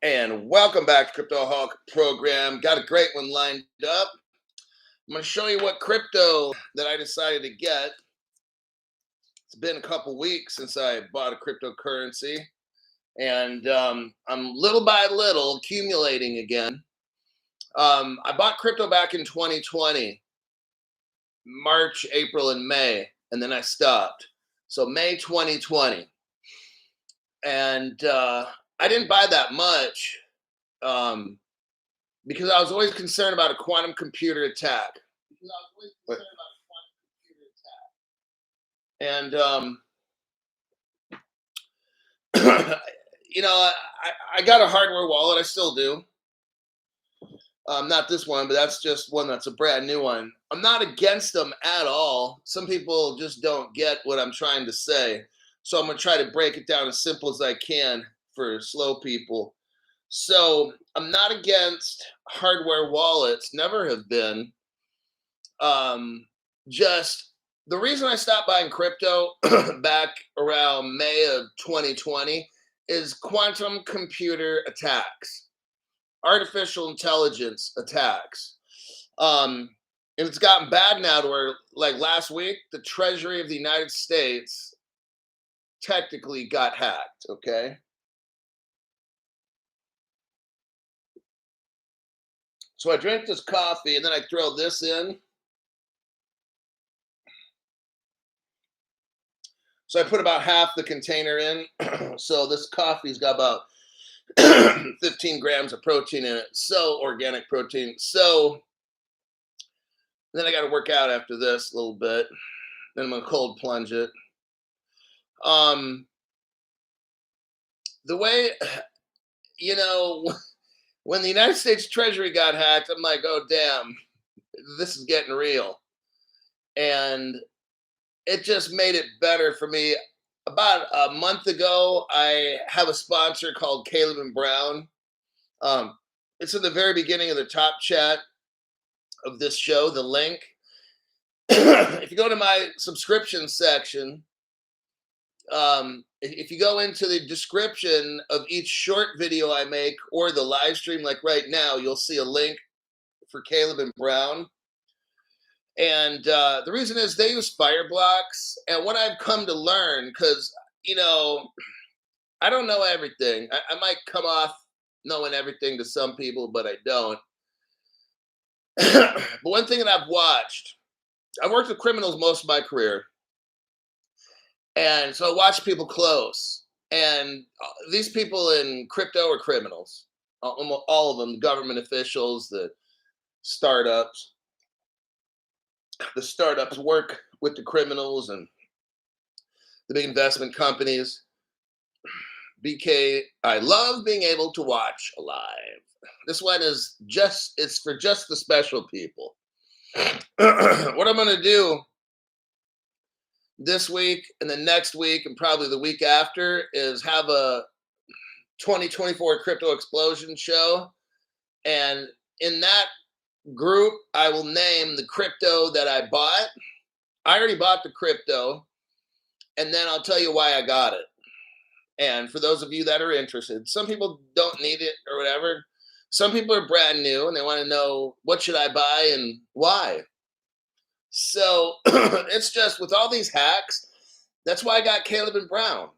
And welcome back to Crypto Hawk program. Got a great one lined up. I'm going to show you what crypto that I decided to get. It's been a couple weeks since I bought a cryptocurrency, and I'm little by little accumulating again. I bought crypto back in 2020, March, April, and May, and then I stopped. So May 2020. And I didn't buy that much. Because I was always concerned about a quantum computer attack. And I got a hardware wallet. I still do. Not this one, but that's just one that's a brand new one. I'm not against them at all. Some people just don't get what I'm trying to say. So I'm going to try to break it down as simple as I can for slow people. So I'm not against hardware wallets, never have been. Just the reason I stopped buying crypto back around May of 2020 is quantum computer attacks, artificial intelligence attacks. And it's gotten bad now to where, like last week, the Treasury of the United States technically got hacked, okay? So I drink this coffee and then I throw this in. So I put about half the container in. So this coffee's got about 15 grams of protein in it. So organic protein. So then I got to work out after this a little bit. Then I'm going to cold plunge it. The way, when the United States Treasury got hacked, I'm like, oh, damn, this is getting real. And it just made it better for me. About a month ago, I have a sponsor called Caleb and Brown. It's in the very beginning of the top chat of this show, the link. If you go to my subscription section, if you go into the description of each short video I make or the live stream, like right now, you'll see a link for Caleb and Brown. And the reason is they use Fireblocks. And what I've come to learn, because, I don't know everything. I might come off knowing everything to some people, but I don't. But one thing that I've watched, I've worked with criminals most of my career. And so I watch people close. And these people in crypto are criminals. Almost all of them, government officials, the startups. The startups work with the criminals and the big investment companies. BK, I love being able to watch live. This one is it's for just the special people. What I'm going to do this week and the next week and probably the week after is have a 2024 crypto explosion show. And in that group, I will name the crypto that I bought. I already bought the crypto, and then I'll tell you why I got it. And for those of you that are interested, some people don't need it or whatever. Some people are brand new and they want to know what should I buy and why. So it's just with all these hacks, that's why I got Caleb and Brown.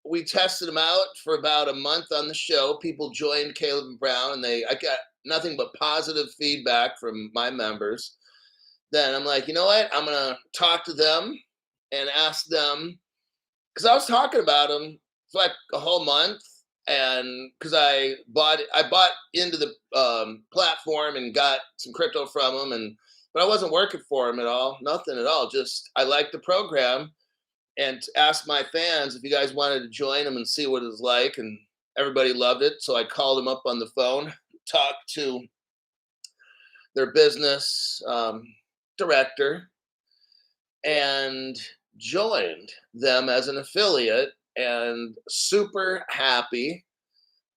We tested them out for about a month on the show. People joined Caleb and Brown, and I got nothing but positive feedback from my members. Then I'm like, you know what? I'm going to talk to them and ask them, because I was talking about them for like a whole month, and because I bought into the platform and got some crypto from them, but I wasn't working for them at all, nothing at all. Just I liked the program. And asked my fans if you guys wanted to join them and see what it was like, and everybody loved it. So I called them up on the phone, talked to their business director, and joined them as an affiliate, and super happy.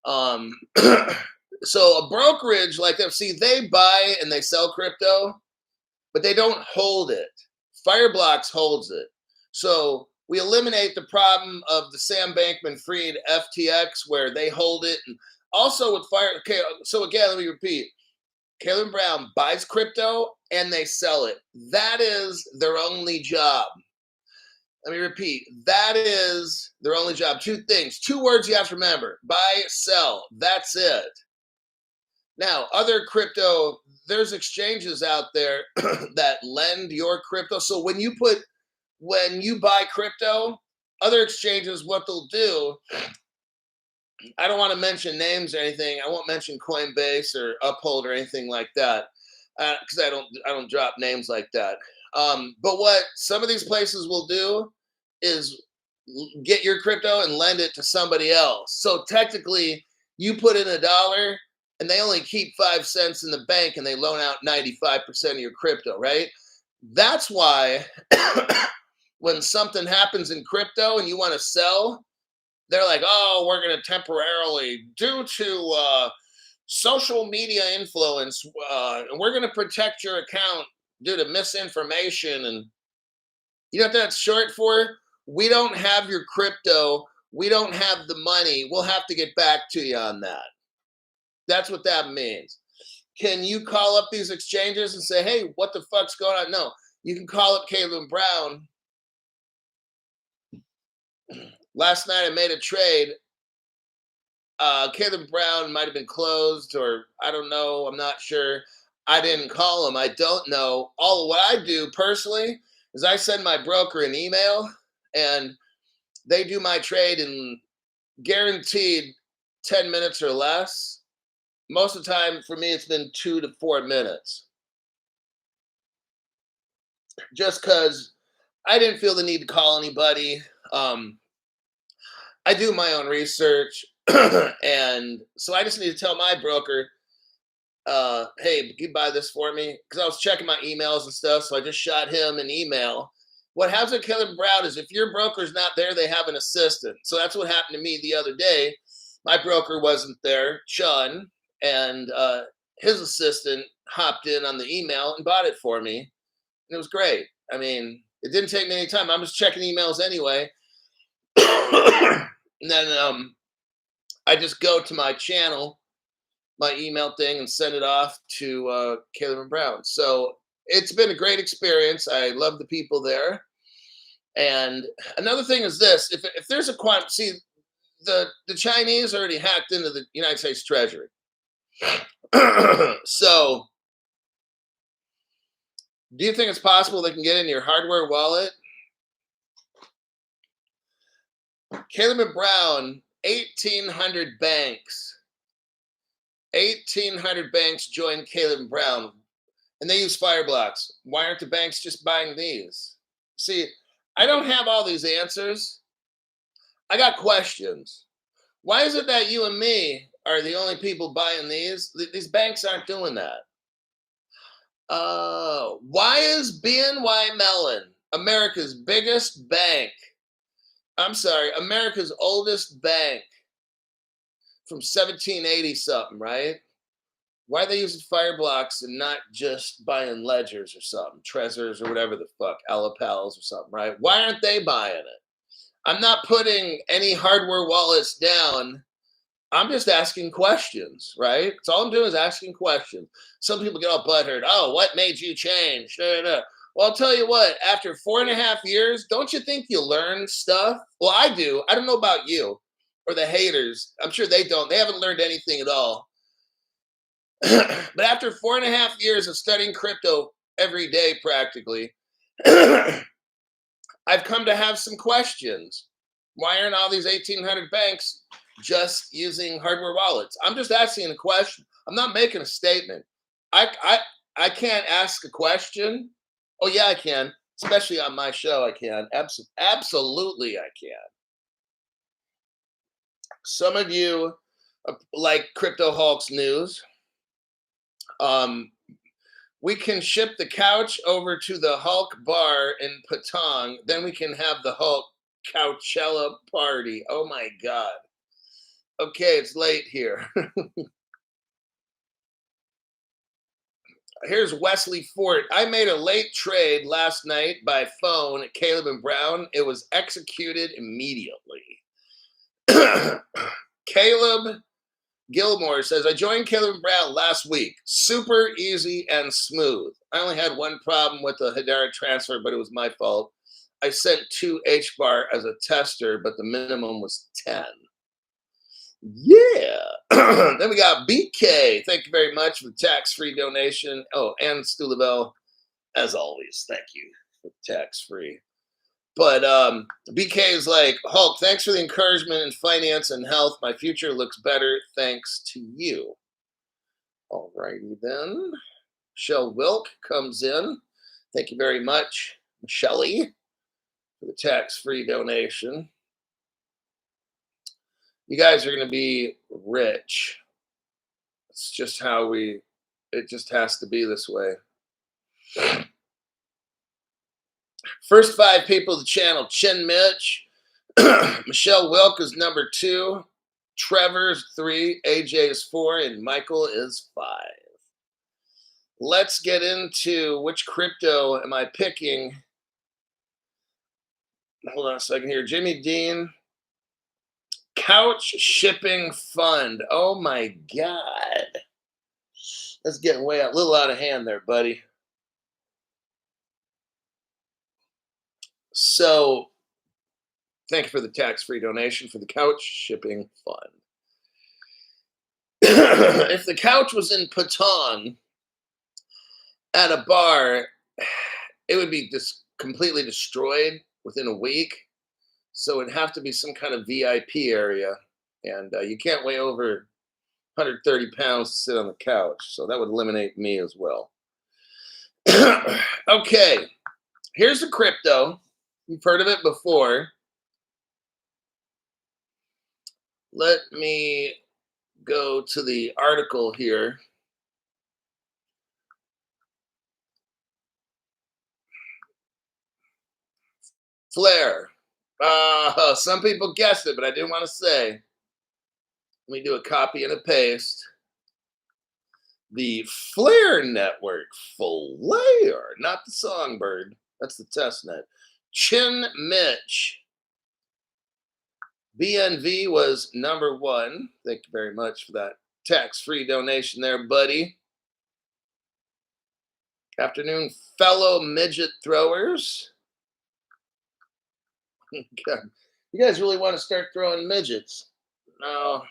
So a brokerage like that, see, they buy and they sell crypto, but they don't hold it. Fireblocks holds it. So We eliminate the problem of the Sam Bankman-Fried FTX where they hold it. And also with fire. Okay, so again, let me repeat. Caleb Brown buys crypto and they sell it. That is their only job. Let me repeat. That is their only job. Two things, two words you have to remember: buy, sell. That's it. Now, other crypto, there's exchanges out there that lend your crypto. So when you buy crypto, other exchanges, what they'll do, I don't want to mention names or anything. I won't mention Coinbase or Uphold or anything like that because I don't drop names like that. But what some of these places will do is get your crypto and lend it to somebody else. So technically, you put in $1 and they only keep 5 cents in the bank and they loan out 95% of your crypto, right? That's why when something happens in crypto and you want to sell, they're like, oh, we're going to temporarily, due to social media influence, and we're going to protect your account due to misinformation. And you know what that's short for? We don't have your crypto. We don't have the money. We'll have to get back to you on that. That's what that means. Can you call up these exchanges and say, hey, what the fuck's going on? No, you can call up Caleb Brown. Last night I made a trade. Caleb Brown might have been closed, or I don't know. I'm not sure. I didn't call him. I don't know. All of what I do personally is I send my broker an email, and they do my trade in guaranteed 10 minutes or less. Most of the time, for me, it's been 2 to 4 minutes. Just because I didn't feel the need to call anybody. I do my own research, and so I just need to tell my broker, hey, you buy this for me? Because I was checking my emails and stuff, so I just shot him an email. What happens with Caleb Brown is if your broker's not there, they have an assistant. So that's what happened to me the other day. My broker wasn't there, Chun, and his assistant hopped in on the email and bought it for me. And it was great. I mean, it didn't take me any time. I'm just checking emails anyway. And then I just go to my channel, my email thing, and send it off to Caleb Brown. So it's been a great experience. I love the people there. And another thing is this: if there's a quant, see, the Chinese already hacked into the United States Treasury. So, do you think it's possible they can get in your hardware wallet? Caleb Brown, 1,800 banks. 1,800 banks joined Caleb Brown, and they use Fireblocks. Why aren't the banks just buying these? See, I don't have all these answers. I got questions. Why is it that you and me are the only people buying these? These banks aren't doing that. Why is BNY Mellon, America's biggest bank, America's oldest bank from 1780 something, right? Why are they using Fireblocks and not just buying ledgers or something, Trezors or whatever the fuck, Alapals or something, right? Why aren't they buying it? I'm not putting any hardware wallets down. I'm just asking questions, right? That's all I'm doing is asking questions. Some people get all butthurt. Oh, what made you change? Well, I'll tell you what, after 4.5 years, don't you think you learn stuff? Well, I do. I don't know about you or the haters. I'm sure they don't. They haven't learned anything at all. But after 4.5 years of studying crypto every day, practically, I've come to have some questions. Why aren't all these 1,800 banks just using hardware wallets? I'm just asking a question. I'm not making a statement. I can't ask a question. Oh yeah, I can. Especially on my show, I can. Absolutely, I can. Some of you like Crypto Hulk's news. We can ship the couch over to the Hulk bar in Patong. Then we can have the Hulk Couchella party. Oh my God. Okay, it's late here. Here's Wesley Fort. I made a late trade last night by phone at Caleb and Brown. It was executed immediately. Caleb Gilmore says, I joined Caleb and Brown last week. Super easy and smooth. I only had one problem with the Hedera transfer, but it was my fault. I sent 2 HBAR as a tester, but the minimum was 10. Yeah. Then we got BK. Thank you very much for the tax-free donation. Oh, and Stu Lavelle, as always, thank you for tax-free. But BK is like, Hulk, thanks for the encouragement in finance and health. My future looks better thanks to you. All righty then. Michelle Wilk comes in. Thank you very much, Michelle, for the tax-free donation. You guys are going to be rich. It's just how it just has to be this way. First 5 people of the channel, Chin Mitch, Michelle Wilk is number 2, Trevor's 3, AJ is 4, and Michael is 5. Let's get into which crypto am I picking. Hold on a second here. Jimmy Dean, Couch Shipping Fund. Oh my God. That's getting way out, a little out of hand there, buddy. So, thank you for the tax-free donation for the Couch Shipping Fund. If the couch was in Patong at a bar, it would be just completely destroyed within a week. So it'd have to be some kind of VIP area. And you can't weigh over 130 pounds to sit on the couch. So that would eliminate me as well. Okay, here's a crypto. You've heard of it before. Let me go to the article here. Flare. Some people guessed it, but I didn't want to say. Let me do a copy and a paste. The Flare Network. Flare, not the Songbird. That's the test net. Chin Mitch. BNV was number 1. Thank you very much for that tax-free donation there, buddy. Afternoon, fellow midget throwers. God. You guys really want to start throwing midgets? No,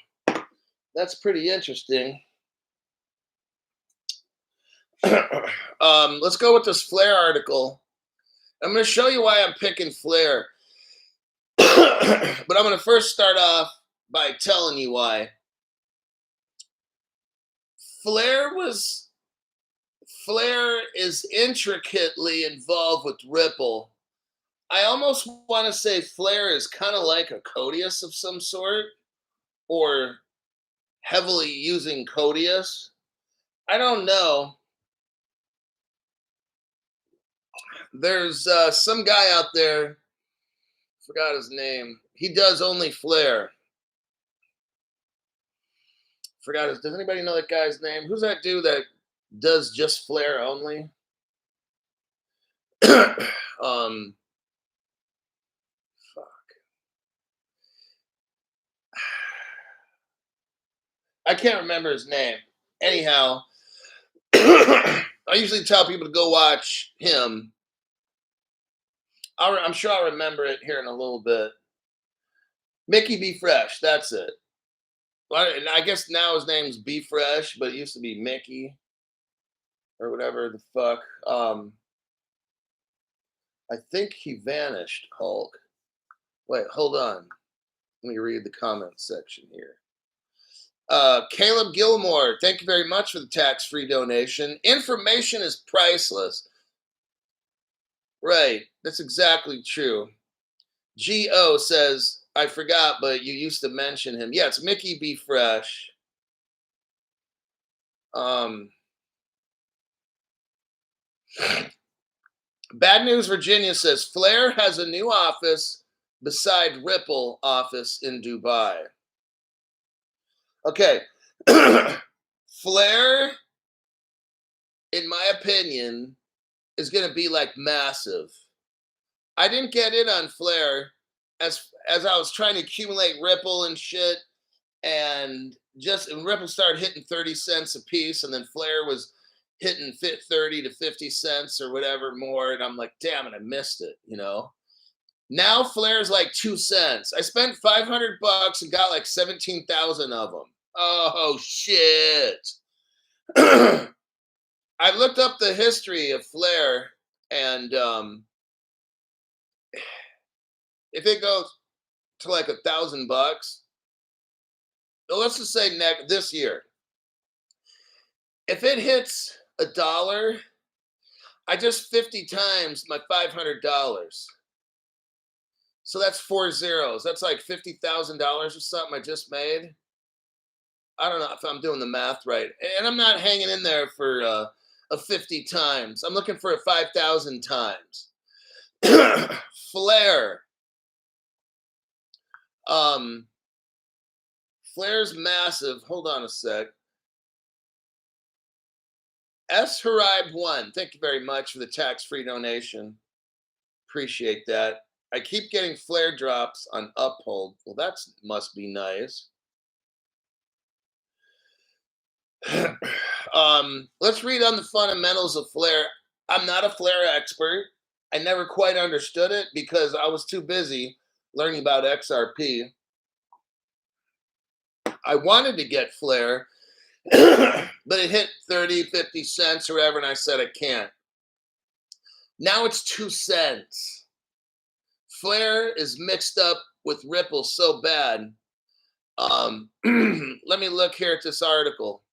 that's pretty interesting. Let's go with this Flare article. I'm going to show you why I'm picking Flare. But I'm going to first start off by telling you why. Flare is intricately involved with Ripple. I almost want to say Flare is kind of like a Codius of some sort, or heavily using Codius. I don't know. There's some guy out there, forgot his name. He does only Flare. Does anybody know that guy's name? Who's that dude that does just Flare only? Fuck. I can't remember his name. Anyhow, I usually tell people to go watch him. I'm sure I'll remember it here in a little bit. Mickey B. Fresh, that's it. Well, and I guess now his name's B. Fresh, but it used to be Mickey or whatever the fuck. I think he vanished, Hulk. Wait, hold on. Let me read the comment section here. Caleb Gilmore, thank you very much for the tax-free donation. Information is priceless. Right, that's exactly true. G.O. says, I forgot, but you used to mention him. Yeah, it's Mickey B. Fresh. Bad News Virginia says, Flare has a new office beside Ripple office in Dubai. Okay. Flare in my opinion, is going to be like massive. I didn't get in on Flare as I was trying to accumulate Ripple and shit, and Ripple started hitting 30 cents a piece, and then Flare was hitting 30 to 50 cents or whatever more, and I'm like, damn it, I missed it, you know. Now Flare's like 2 cents. I spent $500 and got like 17,000 of them. Oh shit. I looked up the history of Flare, and if it goes to like $1,000, let's just say this year, if it hits $1, I just 50 times my $500. So that's 4 zeros. That's like $50,000 or something I just made. I don't know if I'm doing the math right. And I'm not hanging in there for a 50 times. I'm looking for a 5,000 times. Flare. Flare's massive. Hold on a sec. S. Harib 1. Thank you very much for the tax-free donation. Appreciate that. I keep getting Flare drops on Uphold. Well, that must be nice. Let's read on the fundamentals of Flare. I'm not a Flare expert. I never quite understood it because I was too busy learning about XRP. I wanted to get Flare, but it hit 30, 50 cents or whatever, and I said I can't. Now it's 2 cents. Flare is mixed up with Ripple so bad. Let me look here at this article.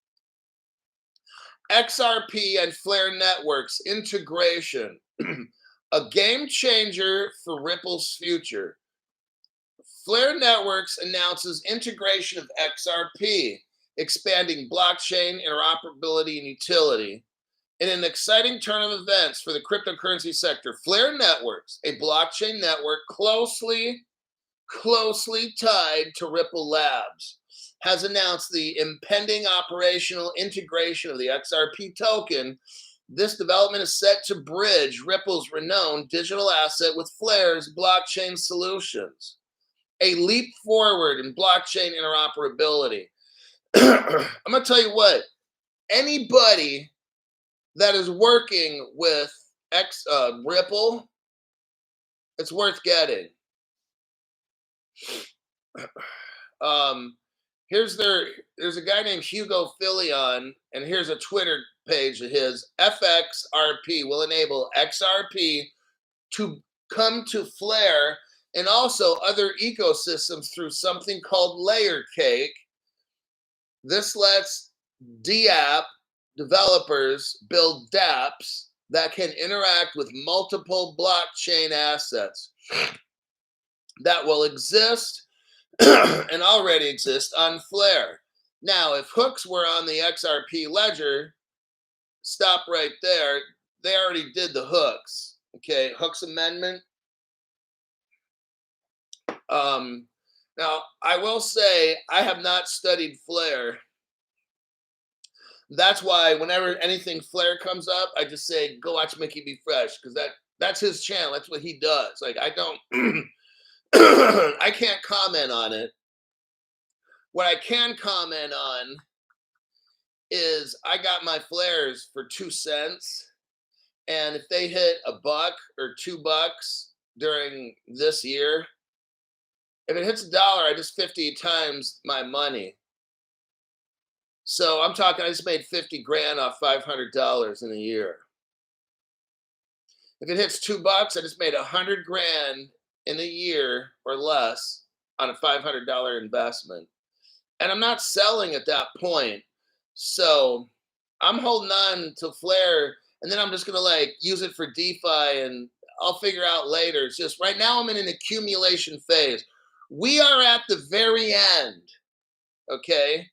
XRP and Flare networks integration, a game changer for Ripple's future. Flare Networks announces integration of XRP, expanding blockchain interoperability and utility. In an exciting turn of events for the cryptocurrency sector, Flare Networks, a blockchain network closely tied to Ripple Labs, has announced the impending operational integration of the XRP token. This development is set to bridge Ripple's renowned digital asset with Flare's blockchain solutions, a leap forward in blockchain interoperability. I'm going to tell you what, anybody that is working with Ripple, it's worth getting. There's a guy named Hugo Filion, and here's a Twitter page of his. FXRP will enable XRP to come to Flare and also other ecosystems through something called Layer Cake. This lets DApp developers build dApps that can interact with multiple blockchain assets that will exist and already exist on Flare. Now, if hooks were on the XRP ledger, stop right there. They already did the hooks. Okay, hooks amendment. Now, I will say I have not studied Flare. That's why whenever anything Flare comes up, I just say, go watch Mickey Be Fresh, because that's his channel. That's what he does. Like, I don't, I can't comment on it. What I can comment on is I got my Flares for 2 cents. And if they hit $1 or $2 during this year, if it hits $1, I just 50 times my money. So I'm talking, I just made 50 grand off $500 in a year. If it hits $2, I just made 100 grand in a year or less on a $500 investment. And I'm not selling at that point. So I'm holding on to Flare, and then I'm just going to like use it for DeFi, and I'll figure out later. It's just right now I'm in an accumulation phase. We are at the very end. Okay.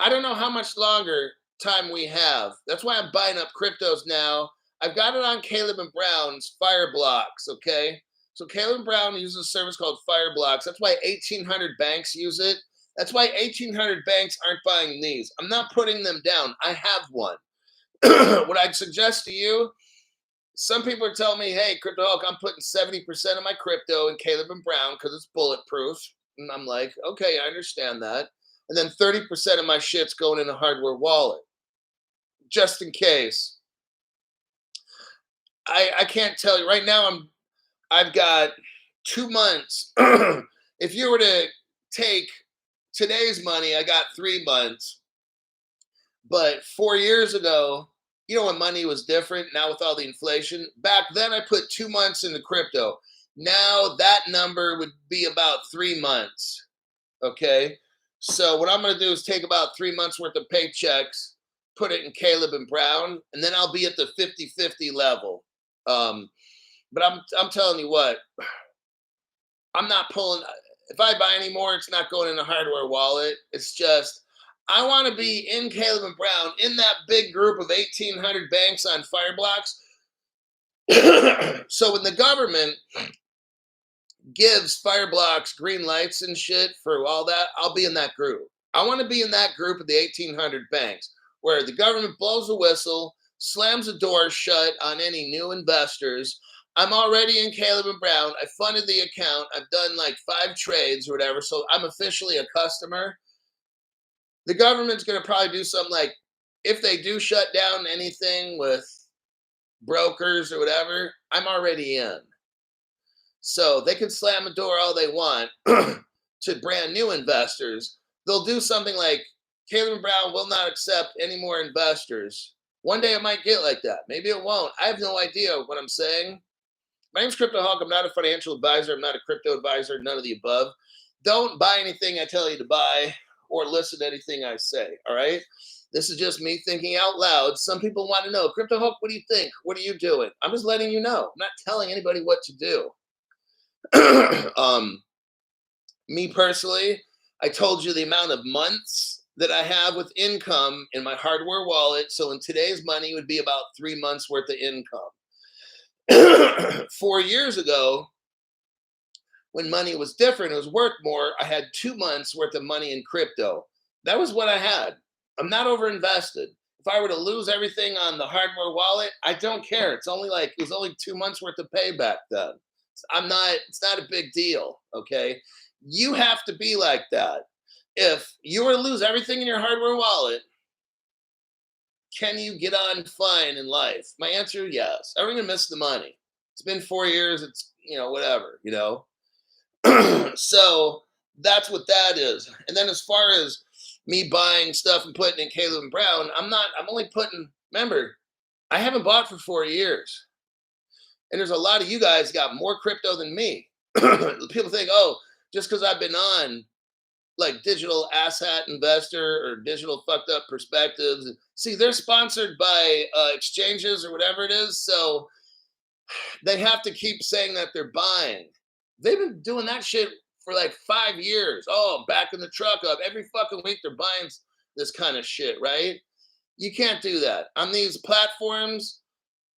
I don't know how much longer time we have. That's why I'm buying up cryptos now. I've got it on Caleb and Brown's Fireblocks, okay? So Caleb and Brown uses a service called Fireblocks. That's why 1,800 banks use it. That's why 1,800 banks aren't buying these. I'm not putting them down. I have one. What I'd suggest to you, some people are telling me, hey, Crypto Hulk, I'm putting 70% of my crypto in Caleb and Brown because it's bulletproof. And I'm like, okay, I understand that. And then 30% of my shit's going in a hardware wallet, just in case. I can't tell you right now. I've got 2 months. If you were to take today's money, I got 3 months. But 4 years ago, you know, when money was different, now with all the inflation, back then I put 2 months into crypto. Now that number would be about 3 months. Okay. So what I'm going to do is take about 3 months worth of paychecks, put it in Caleb and Brown, and then I'll be at the 50-50 level. But I'm telling you what, I'm not pulling. If I buy any more, it's not going in a hardware wallet. It's just I want to be in Caleb and Brown in that big group of 1,800 banks on Fireblocks. So when the government gives Fireblocks green lights and shit for all that, I'll be in that group. I want to be in that group of the 1,800 banks where the government blows a whistle, slams the door shut on any new investors. I'm already in Caleb and Brown. I funded the account. I've done like 5 trades or whatever. So I'm officially a customer. The government's going to probably do something like, if they do shut down anything with brokers or whatever, I'm already in. So they can slam the door all they want to brand new investors. They'll do something like Caleb and Brown will not accept any more investors. One day it might get like that. Maybe it won't. I have no idea what I'm saying. My name's Crypto Hawk. I'm not a financial advisor. I'm not a crypto advisor. None of the above. Don't buy anything I tell you to buy or listen to anything I say. All right. This is just me thinking out loud. Some people want to know, Crypto Hawk, what do you think? What are you doing? I'm just letting you know. I'm not telling anybody what to do. Me personally, I told you the amount of months that I have with income in my hardware wallet. So in today's money, it would be about 3 months worth of income. 4 years ago, when money was different, it was worth more. I had 2 months worth of money in crypto. That was what I had. I'm not overinvested. If I were to lose everything on the hardware wallet, I don't care. It was only 2 months worth of payback then. It's not a big deal. Okay. You have to be like that. If you were to lose everything in your hardware wallet, can you get on fine in life? My answer, yes. I don't even miss the money. It's been 4 years. It's, whatever, So that's what that is. And then as far as me buying stuff and putting in Caleb and Brown, remember, I haven't bought for 4 years. And there's a lot of you guys got more crypto than me. People think, oh, just because I've been on like Digital Asset Investor or Digital Fucked Up Perspectives. See, they're sponsored by exchanges or whatever it is. So they have to keep saying that they're buying. They've been doing that shit for like 5 years. Oh, back in the truck up. Every fucking week they're buying this kind of shit, right? You can't do that. On these platforms,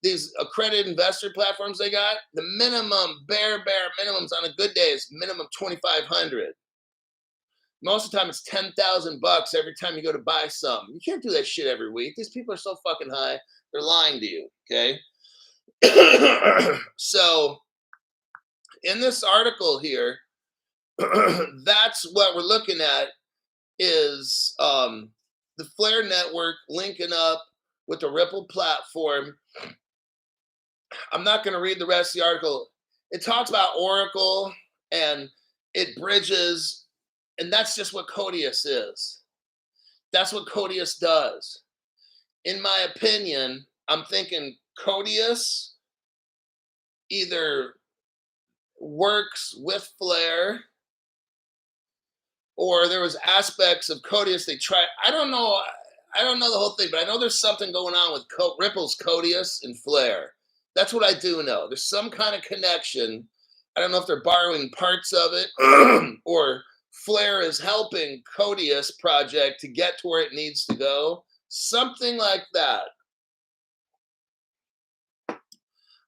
these accredited investor platforms they got, the minimum, bare minimums on a good day is minimum 2,500. Most of the time it's 10,000 bucks every time you go to buy something. You can't do that shit every week. These people are so fucking high. They're lying to you. Okay. So in this article here, that's what we're looking at is the Flare network linking up with the Ripple platform. I'm not going to read the rest of the article. It talks about Oracle and it bridges, and that's just what Codius is. That's what Codius does. In my opinion, I'm thinking Codius either works with Flare or there was aspects of Codius they tried. I don't know the whole thing, but I know there's something going on with Ripple's Codius and Flare. That's what I do know. There's some kind of connection. I don't know if they're borrowing parts of it or Flare is helping Codius project to get to where it needs to go. Something like that.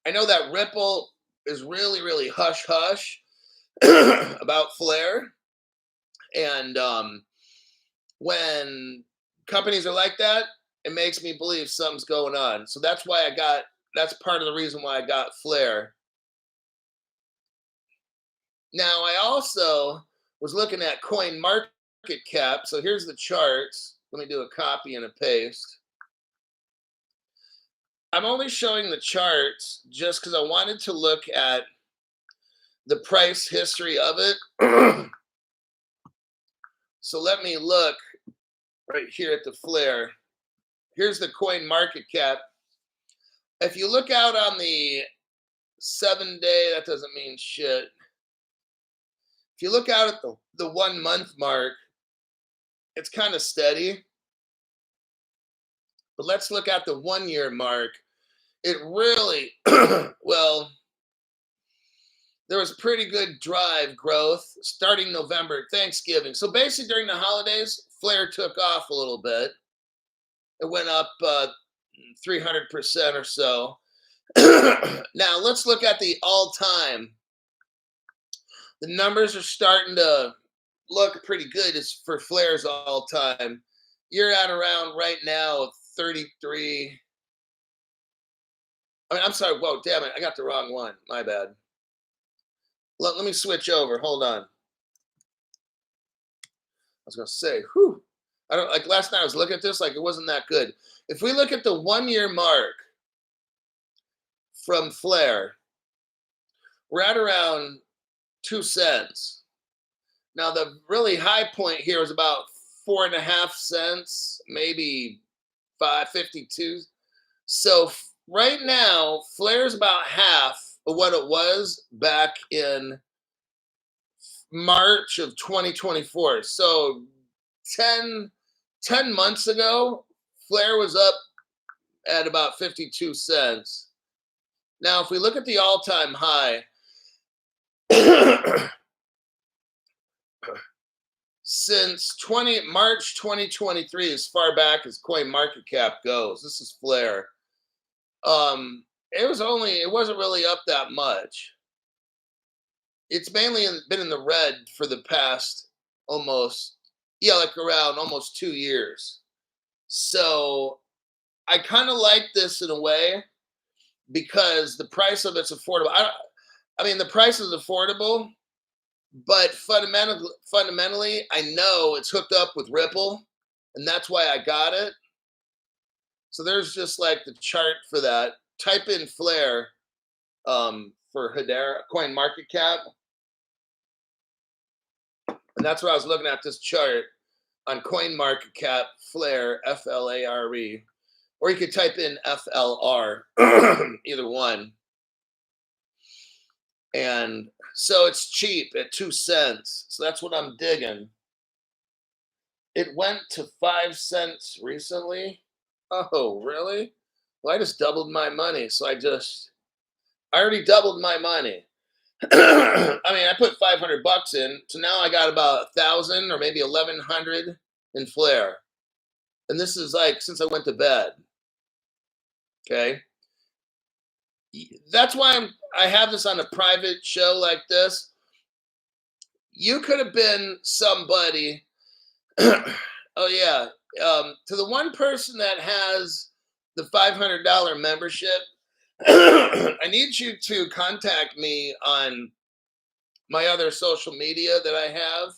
I know that Ripple is really, really hush-hush about Flare. And when companies are like that, it makes me believe something's going on. So that's why that's part of the reason why I got Flare. Now, I also was looking at coin market cap. So here's the charts. Let me do a copy and a paste. I'm only showing the charts just because I wanted to look at the price history of it. So let me look right here at the Flare. Here's the coin market cap. If you look out on the 7-day, that doesn't mean shit. If you look out at the 1 month mark, it's kind of steady. But let's look at the 1 year mark. It really, well, there was pretty good drive growth starting November, Thanksgiving. So basically during the holidays, Flare took off a little bit. It went up 300% or so. Now let's look at the all-time. The numbers are starting to look pretty good as for Flare's all-time. You're at around right now 33. I'm sorry. Whoa, damn it. I got the wrong one. My bad. Let me switch over. Hold on. I was going to say, whew. I don't like last night I was looking at this like it wasn't that good. If we look at the 1 year mark from Flare, we're at around 2 cents. Now the really high point here is about 4.5 cents, maybe 5.52. So right now, Flare's about half of what it was back in March of 2024. So 10 months ago, Flare was up at about 52 cents. Now, if we look at the all-time high, since March 2023, as far back as coin market cap goes, this is Flare. It wasn't really up that much. It's mainly been in the red for the past around almost 2 years. So I kind of like this in a way because the price of it's affordable. I mean, the price is affordable, but fundamentally, I know it's hooked up with Ripple, and that's why I got it. So there's just like the chart for that. Type in Flare for Hedera coin market cap. And that's what I was looking at, this chart on coin market cap, Flare, Flare. Or you could type in FLR, either one. And so it's cheap at 2 cents. So that's what I'm digging. It went to 5 cents recently. Oh, really? Well, I just doubled my money. So I already doubled my money. I mean, I put $500 in. So now I got about 1,000 or maybe 1,100 in Flare. And this is like since I went to bed. Okay. That's why I have this on a private show like this. You could have been somebody. Oh yeah. To the one person that has the $500 membership, I need you to contact me on my other social media that I have,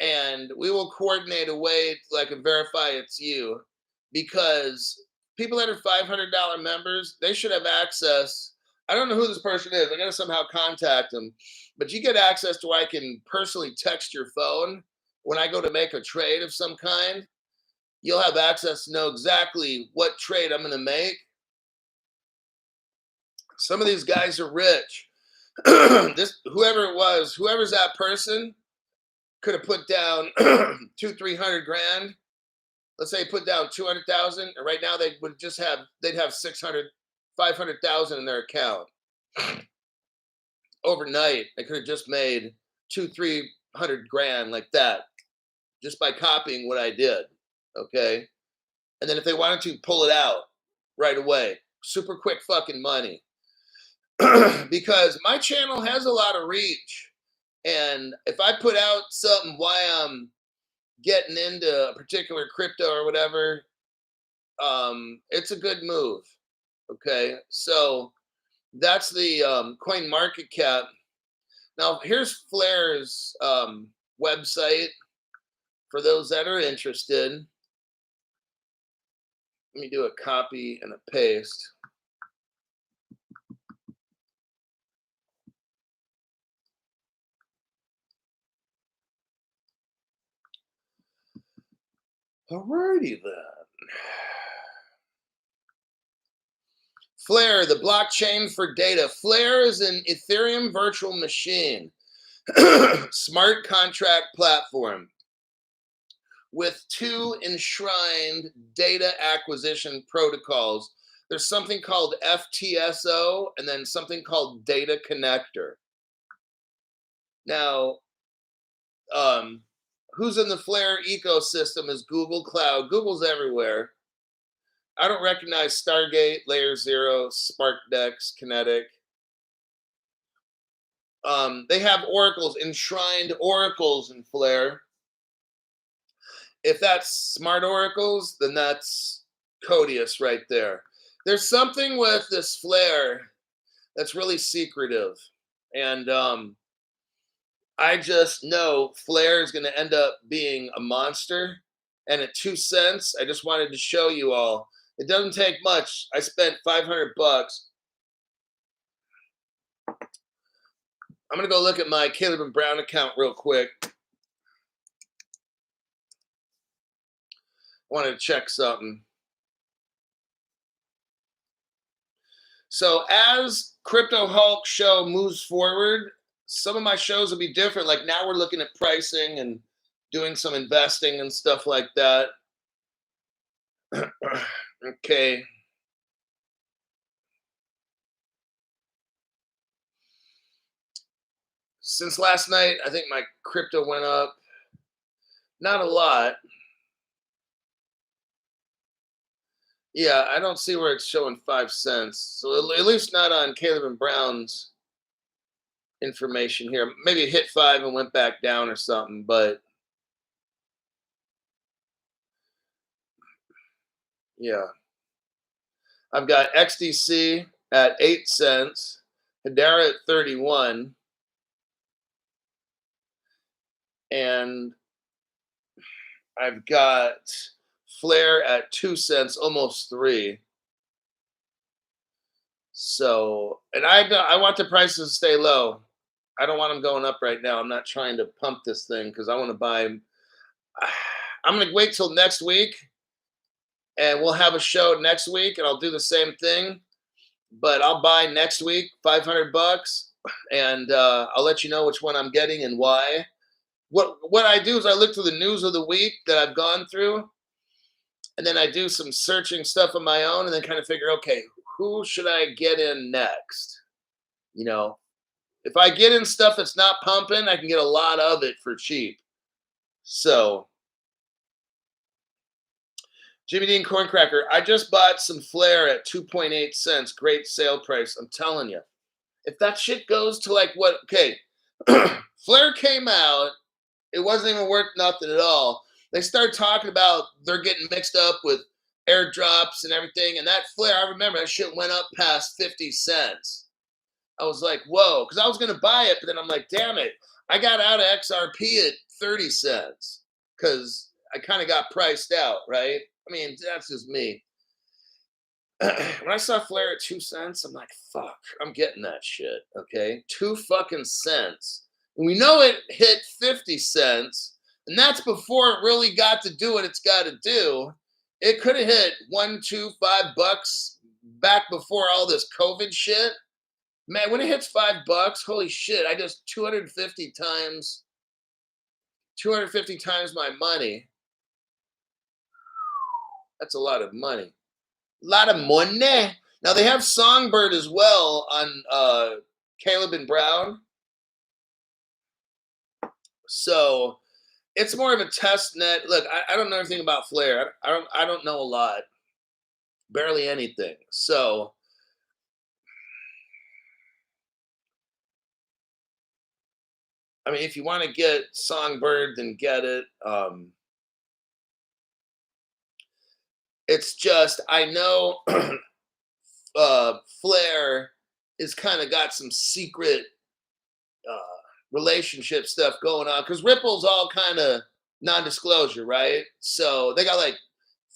and we will coordinate a way to like verify it's you, because people that are $500 members, they should have access. I don't know who this person is. I got to somehow contact them, but you get access to where I can personally text your phone when I go to make a trade of some kind. You'll have access to know exactly what trade I'm going to make. Some of these guys are rich. Whoever's that person could have put down 200-300 grand. Let's say put down 200,000, and right now they'd have 500,000 in their account. Overnight, they could have just made 200-300 grand like that, just by copying what I did. Okay, and then if they wanted to pull it out right away, super quick fucking money. Because my channel has a lot of reach, and if I put out something why I'm getting into a particular crypto or whatever, it's a good move. Okay, so that's the coin market cap. Now here's Flare's website for those that are interested. Let me do a copy and a paste. Alrighty then. Flare, the blockchain for data. Flare is an Ethereum virtual machine, smart contract platform with two enshrined data acquisition protocols. There's something called FTSO and then something called Data Connector. Now, who's in the Flare ecosystem is Google Cloud. Google's everywhere. I don't recognize Stargate, Layer Zero, SparkDex, Kinetic. They have oracles, enshrined oracles in Flare. If that's smart oracles, then that's Codius right there. There's something with this Flare that's really secretive. And I just know Flare is going to end up being a monster. And at 2 cents, I just wanted to show you all. It doesn't take much. I spent $500. I'm going to go look at my Caleb and Brown account real quick. I wanted to check something. So as Crypto Hulk show moves forward, some of my shows will be different. Like now we're looking at pricing and doing some investing and stuff like that. Okay. Since last night, I think my crypto went up. Not a lot. Yeah, I don't see where it's showing 5 cents. So at least not on Caleb and Brown's information here. Maybe it hit 5 and went back down or something, but yeah. I've got XDC at 8 cents, Hedera at 31, and I've got Flare at 2 cents, almost 3. So, and I want the prices to stay low. I don't want them going up right now. I'm not trying to pump this thing because I want to buy. I'm going to wait till next week, and we'll have a show next week, and I'll do the same thing. But I'll buy next week, $500, and I'll let you know which one I'm getting and why. What I do is I look through the news of the week that I've gone through, and then I do some searching stuff on my own, and then kind of figure, okay, who should I get in next? You know, if I get in stuff that's not pumping, I can get a lot of it for cheap. So, Jimmy Dean Corncracker, I just bought some Flare at 2.8 cents. Great sale price. I'm telling you. If that shit goes to like what, okay, Flare came out, it wasn't even worth nothing at all. They started talking about they're getting mixed up with airdrops and everything. And that Flare, I remember that shit went up past 50 cents. I was like, whoa, because I was going to buy it, but then I'm like, damn it. I got out of XRP at 30 cents because I kind of got priced out, right? I mean, that's just me. When I saw Flare at 2 cents, I'm like, fuck, I'm getting that shit, okay? 2 fucking cents. And we know it hit 50 cents, and that's before it really got to do what it's got to do. It could have hit $1, $2, $5 back before all this COVID shit. Man, when it hits $5, holy shit, I just 250 times my money. That's a lot of money. A lot of money. Now they have Songbird as well on Caleb and Brown. So it's more of a test net. Look, I don't know anything about Flare. I don't know a lot. Barely anything. So I mean, if you want to get Songbird, then get it. It's just I know Flair is kind of got some secret relationship stuff going on because Ripple's all kind of non-disclosure, right? So they got like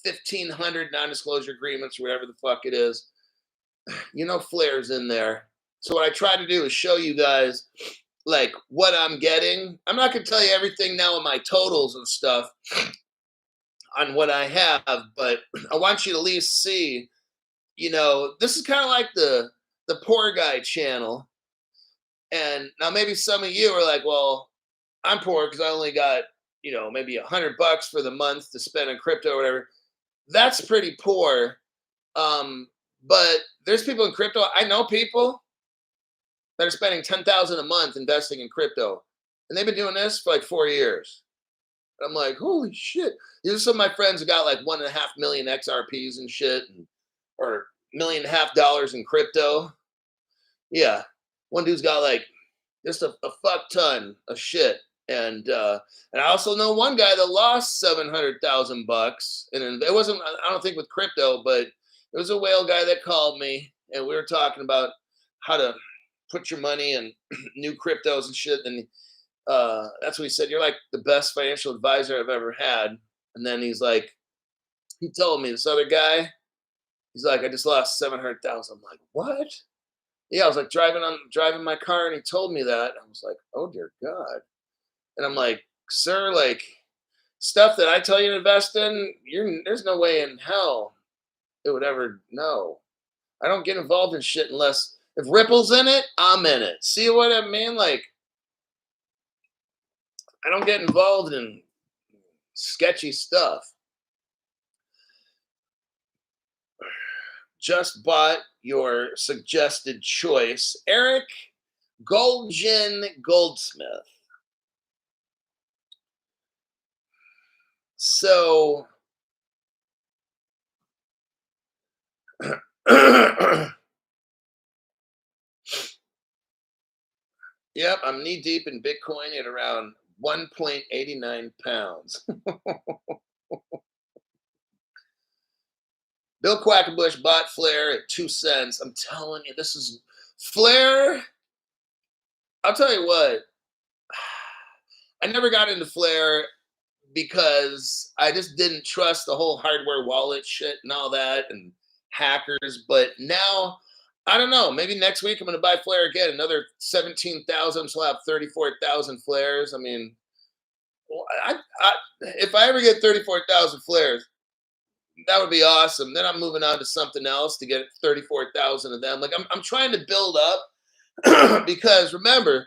1,500 non-disclosure agreements, whatever the fuck it is. You know, Flair's in there. So what I try to do is show you guys like what I'm getting. I'm not gonna tell you everything now in my totals and stuff on what I have, but I want you to at least see, you know, this is kind of like the poor guy channel. And now maybe some of you are like, well, I'm poor because I only got, you know, maybe $100 for the month to spend on crypto or whatever. That's pretty poor. But there's people in crypto. I know people that are spending 10,000 a month investing in crypto, and they've been doing this for like 4 years. I'm like, holy shit! These are some of my friends who got like 1.5 million XRPs and shit, or $1.5 million in crypto. Yeah, one dude's got like just a fuck ton of shit. And I also know one guy that lost $700,000, and it wasn't, I don't think with crypto, but it was a whale guy that called me, and we were talking about how to put your money in new cryptos and shit. And that's what he said. You're like the best financial advisor I've ever had. And then he's like, he told me this other guy, he's like, I just lost 700,000. I'm like, what? Yeah, I was like driving my car, and he told me that. I was like, oh dear God. And I'm like, sir, like stuff that I tell you to invest in, there's no way in hell it would ever know. I don't get involved in shit unless if Ripple's in it, I'm in it. See what I mean? Like, I don't get involved in sketchy stuff. Just bought your suggested choice, Eric Goldgen Goldsmith. So, yep, I'm knee deep in Bitcoin at around 1.89 pounds. Bill Quackenbush bought Flair at 2 cents. I'm telling you, this is Flair. I'll tell you what, I never got into Flair because I just didn't trust the whole hardware wallet shit and all that and hackers. But now, I don't know. Maybe next week I'm going to buy Flair again. Another 17,000, so I'll have 34,000 Flairs. I mean, if I ever get 34,000 Flairs, that would be awesome. Then I'm moving on to something else to get 34,000 of them. Like I'm trying to build up because remember,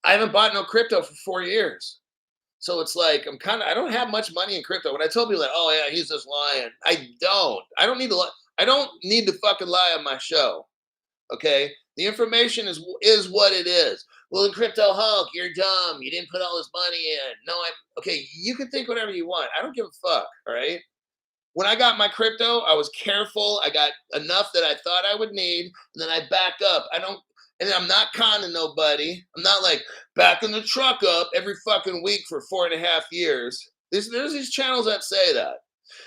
I haven't bought no crypto for 4 years. So it's like I don't have much money in crypto. When I tell people like, oh yeah, he's just lying. I don't need to lie. I don't need to fucking lie on my show. Okay? The information is what it is. Well, in Crypto Hulk, you're dumb. You didn't put all this money in. No, okay, you can think whatever you want. I don't give a fuck. All right. When I got my crypto, I was careful. I got enough that I thought I would need, and then I back up. And I'm not conning nobody. I'm not like backing the truck up every fucking week for 4.5 years. There's these channels that say that.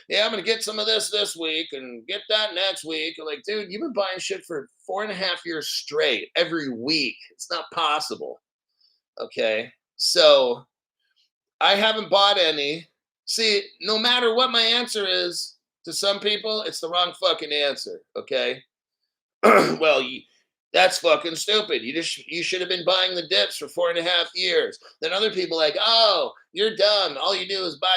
Yeah, I'm gonna get some of this week and get that next week. I'm like, dude, you've been buying shit for 4.5 years straight every week. It's not possible. Okay, so I haven't bought any. See, no matter what my answer is to some people, it's the wrong fucking answer. Okay. Well, that's fucking stupid. You should have been buying the dips for 4.5 years. Then other people like, oh, you're dumb. All you do is buy.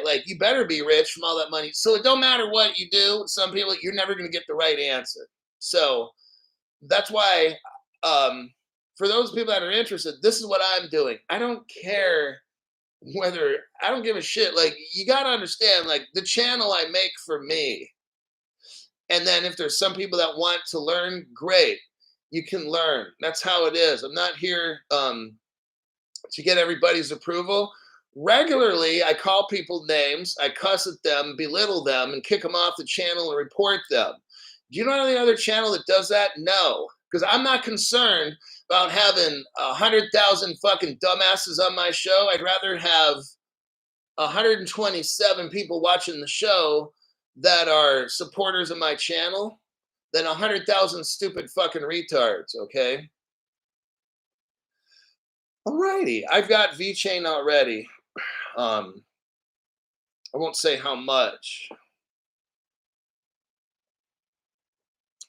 Like you better be rich from all that money. So it don't matter what you do. Some people, you're never going to get the right answer. So that's why, for those people that are interested, this is what I'm doing. I don't care whether I don't give a shit. Like you got to understand, like the channel I make for me. And then if there's some people that want to learn, great. You can learn. That's how it is. I'm not here to get everybody's approval. Regularly, I call people names, I cuss at them, belittle them, and kick them off the channel and report them. Do you know any other channel that does that? No, because I'm not concerned about having 100,000 fucking dumbasses on my show. I'd rather have 127 people watching the show that are supporters of my channel than 100,000 stupid fucking retards, okay? Alrighty, I've got VeChain already. I won't say how much,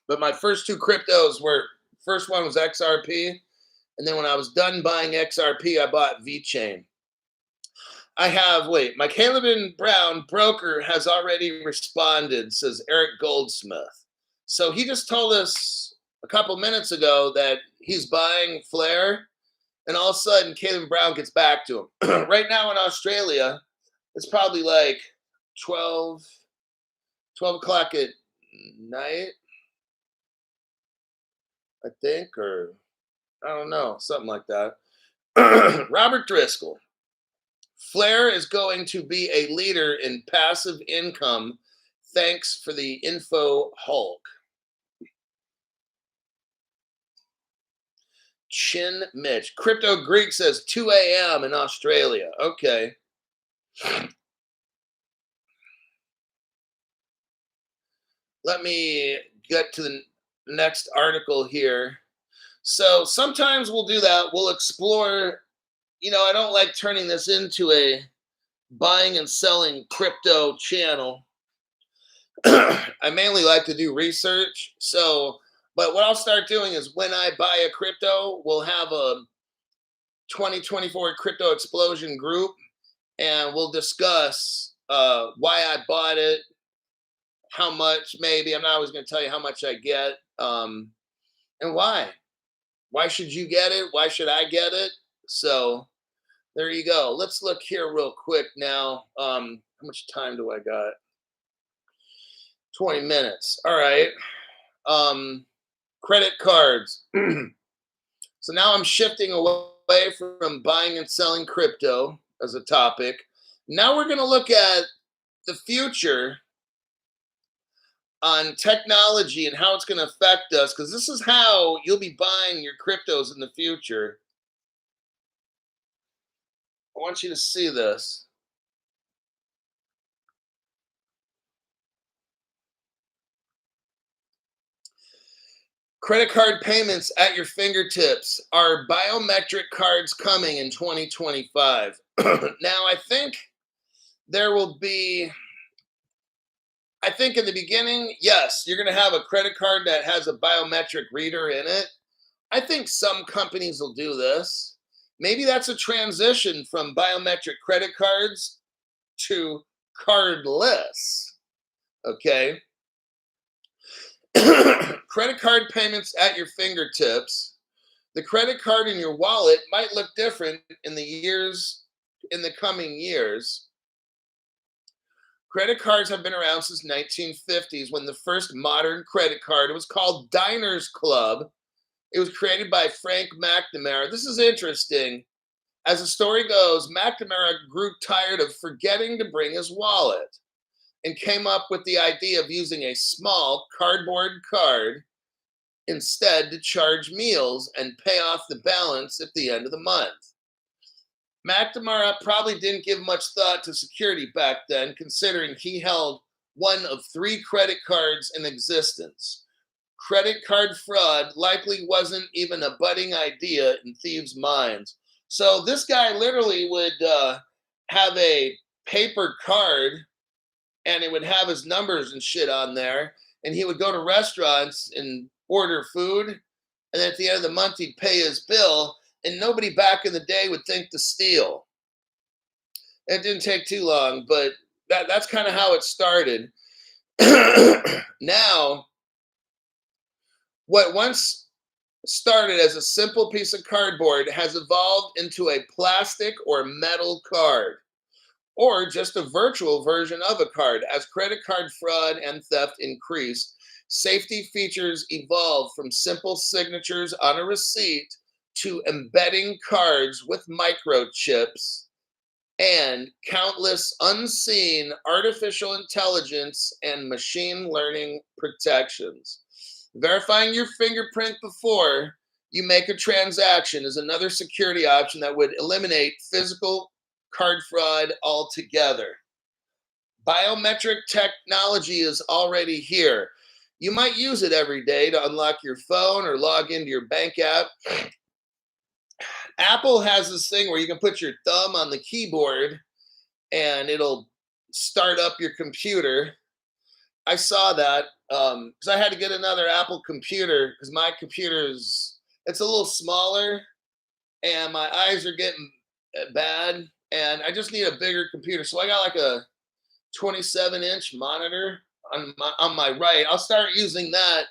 but my first two cryptos were, first one was XRP, and then when I was done buying XRP, I bought VeChain. I have, wait, my Caleb and Brown broker has already responded, says Eric Goldsmith. So he just told us a couple minutes ago that he's buying Flare, and all of a sudden Caleb Brown gets back to him. Right now in Australia, it's probably like 12 o'clock at night, I think, or I don't know, something like that. Robert Driscoll. Flare is going to be a leader in passive income. Thanks for the info, Hulk. Chin Mitch. Crypto Greek says 2 a.m. in Australia. Okay. Let me get to the next article here. So sometimes we'll do that. We'll explore, I don't like turning this into a buying and selling crypto channel. I mainly like to do research. But what I'll start doing is when I buy a crypto, we'll have a 2024 crypto explosion group, and we'll discuss why I bought it, how much, maybe. I'm not always going to tell you how much I get, and why. Why should you get it? Why should I get it? So there you go. Let's look here real quick now. How much time do I got? 20 minutes. All right. Credit cards. So now I'm shifting away from buying and selling crypto as a topic. Now we're going to look at the future on technology and how it's going to affect us, because this is how you'll be buying your cryptos in the future. I want you to see this. Credit card payments at your fingertips. Are biometric cards coming in 2025? Now, I think there will be, I think in the beginning, yes, you're going to have a credit card that has a biometric reader in it. I think some companies will do this. Maybe that's a transition from biometric credit cards to cardless. Okay. Credit card payments at your fingertips. The credit card in your wallet might look different in the coming years. Credit cards have been around since 1950s when the first modern credit card, it was called Diners Club. It was created by Frank McNamara. This is interesting. As the story goes, McNamara grew tired of forgetting to bring his wallet and came up with the idea of using a small cardboard card instead to charge meals and pay off the balance at the end of the month. McNamara probably didn't give much thought to security back then, considering he held one of 3 credit cards in existence. Credit card fraud likely wasn't even a budding idea in thieves' minds. So this guy literally would have a paper card, and it would have his numbers and shit on there. And he would go to restaurants and order food. And at the end of the month, he'd pay his bill. And nobody back in the day would think to steal. It didn't take too long, but that's kind of how it started. Now, what once started as a simple piece of cardboard has evolved into a plastic or metal card, or just a virtual version of a card. As credit card fraud and theft increased, safety features evolved from simple signatures on a receipt to embedding cards with microchips and countless unseen artificial intelligence and machine learning protections. Verifying your fingerprint before you make a transaction is another security option that would eliminate physical card fraud altogether. Biometric technology is already here. You might use it every day to unlock your phone or log into your bank app. Apple has this thing where you can put your thumb on the keyboard and it'll start up your computer. I saw that because I had to get another Apple computer because my computer it's a little smaller and my eyes are getting bad and I just need a bigger computer. So I got like a 27-inch monitor on my right. I'll start using that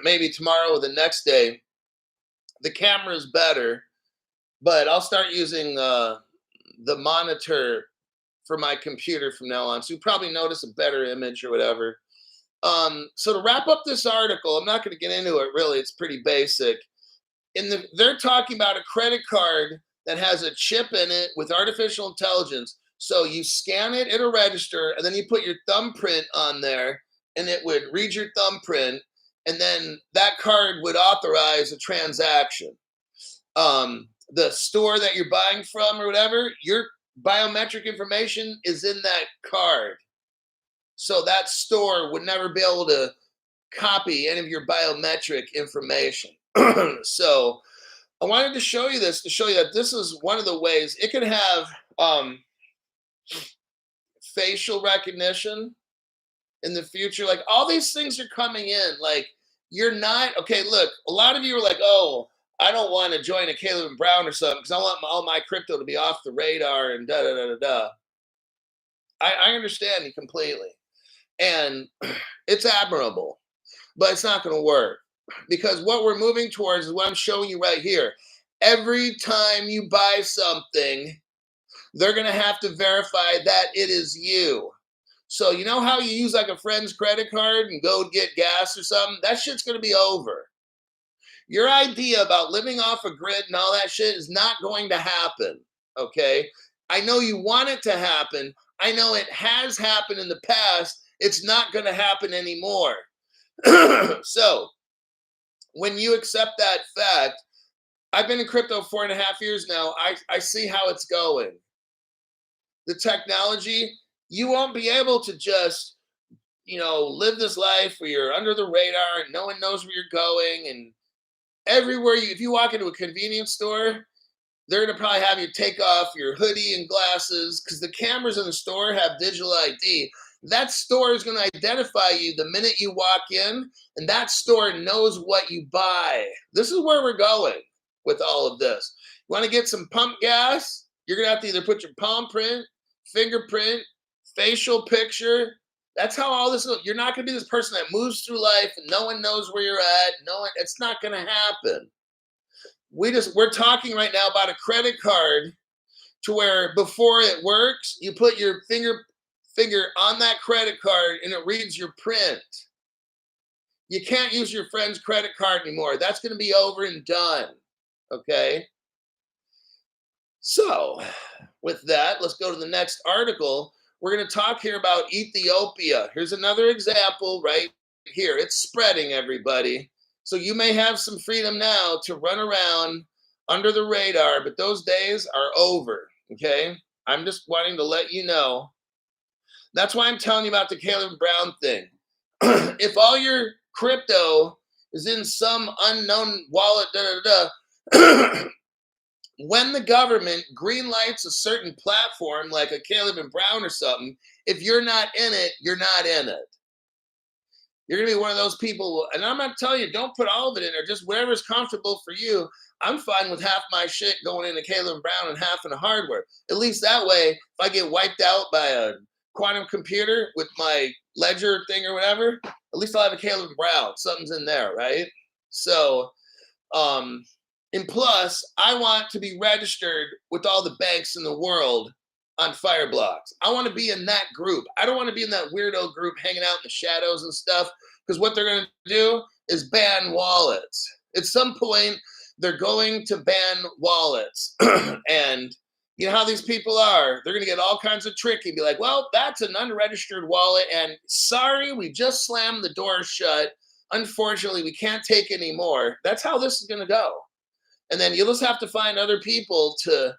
maybe tomorrow or the next day. The camera is better, but I'll start using the monitor for my computer from now on. So you probably notice a better image or whatever. So to wrap up this article, I'm not going to get into it really. It's pretty basic. They're talking about a credit card that has a chip in it with artificial intelligence. So you scan it, it'll register, and then you put your thumbprint on there, and it would read your thumbprint, and then that card would authorize a transaction. The store that you're buying from or whatever, your biometric information is in that card. So that store would never be able to copy any of your biometric information. So I wanted to show you this to show you that this is one of the ways it can have facial recognition in the future. Like all these things are coming in. Like you're not, okay, look, a lot of you are like, oh, I don't want to join a Caleb and Brown or something because I want all my crypto to be off the radar and da da da da da. I understand you completely. And it's admirable, but it's not going to work because what we're moving towards is what I'm showing you right here. Every time you buy something, they're going to have to verify that it is you. So you know how you use like a friend's credit card and go get gas or something? That shit's going to be over. Your idea about living off a grid and all that shit is not going to happen, okay? I know you want it to happen. I know it has happened in the past. It's not going to happen anymore. So when you accept that fact, I've been in crypto 4.5 years now. I see how it's going. The technology, you won't be able to just, live this life where you're under the radar and no one knows where you're going. And everywhere if you walk into a convenience store, they're going to probably have you take off your hoodie and glasses because the cameras in the store have digital ID. That store is going to identify you the minute you walk in, and that store knows what you buy. This is where we're going with all of this. You want to get some pump gas? You're going to have to either put your palm print, fingerprint, facial picture. That's how all this is. You're not going to be this person that moves through life and no one knows where you're at. It's not going to happen. We're talking right now about a credit card to where before it works, you put your finger on that credit card and it reads your print. You can't use your friend's credit card anymore. That's going to be over and done. Okay. So with that, let's go to the next article. We're going to talk here about Ethiopia. Here's another example right here. It's spreading, everybody. So you may have some freedom now to run around under the radar, but those days are over. Okay. I'm just wanting to let you know. That's why I'm telling you about the Caleb Brown thing. If all your crypto is in some unknown wallet, when the government green lights a certain platform like a Caleb and Brown or something, if you're not in it, you're not in it. You're going to be one of those people, and I'm not telling you, don't put all of it in there, just whatever's comfortable for you. I'm fine with half my shit going into Caleb and Brown and half in the hardware. At least that way, if I get wiped out by a quantum computer with my ledger thing or whatever, at least I'll have a Caleb and Brown. Something's in there, right? So, and plus, I want to be registered with all the banks in the world on Fireblocks. I want to be in that group. I don't want to be in that weirdo group hanging out in the shadows and stuff, because what they're going to do is ban wallets. At some point, they're going to ban wallets. And you know how these people are. They're going to get all kinds of tricky and be like, well, that's an unregistered wallet. And sorry, we just slammed the door shut. Unfortunately, we can't take any more. That's how this is going to go. And then you'll just have to find other people to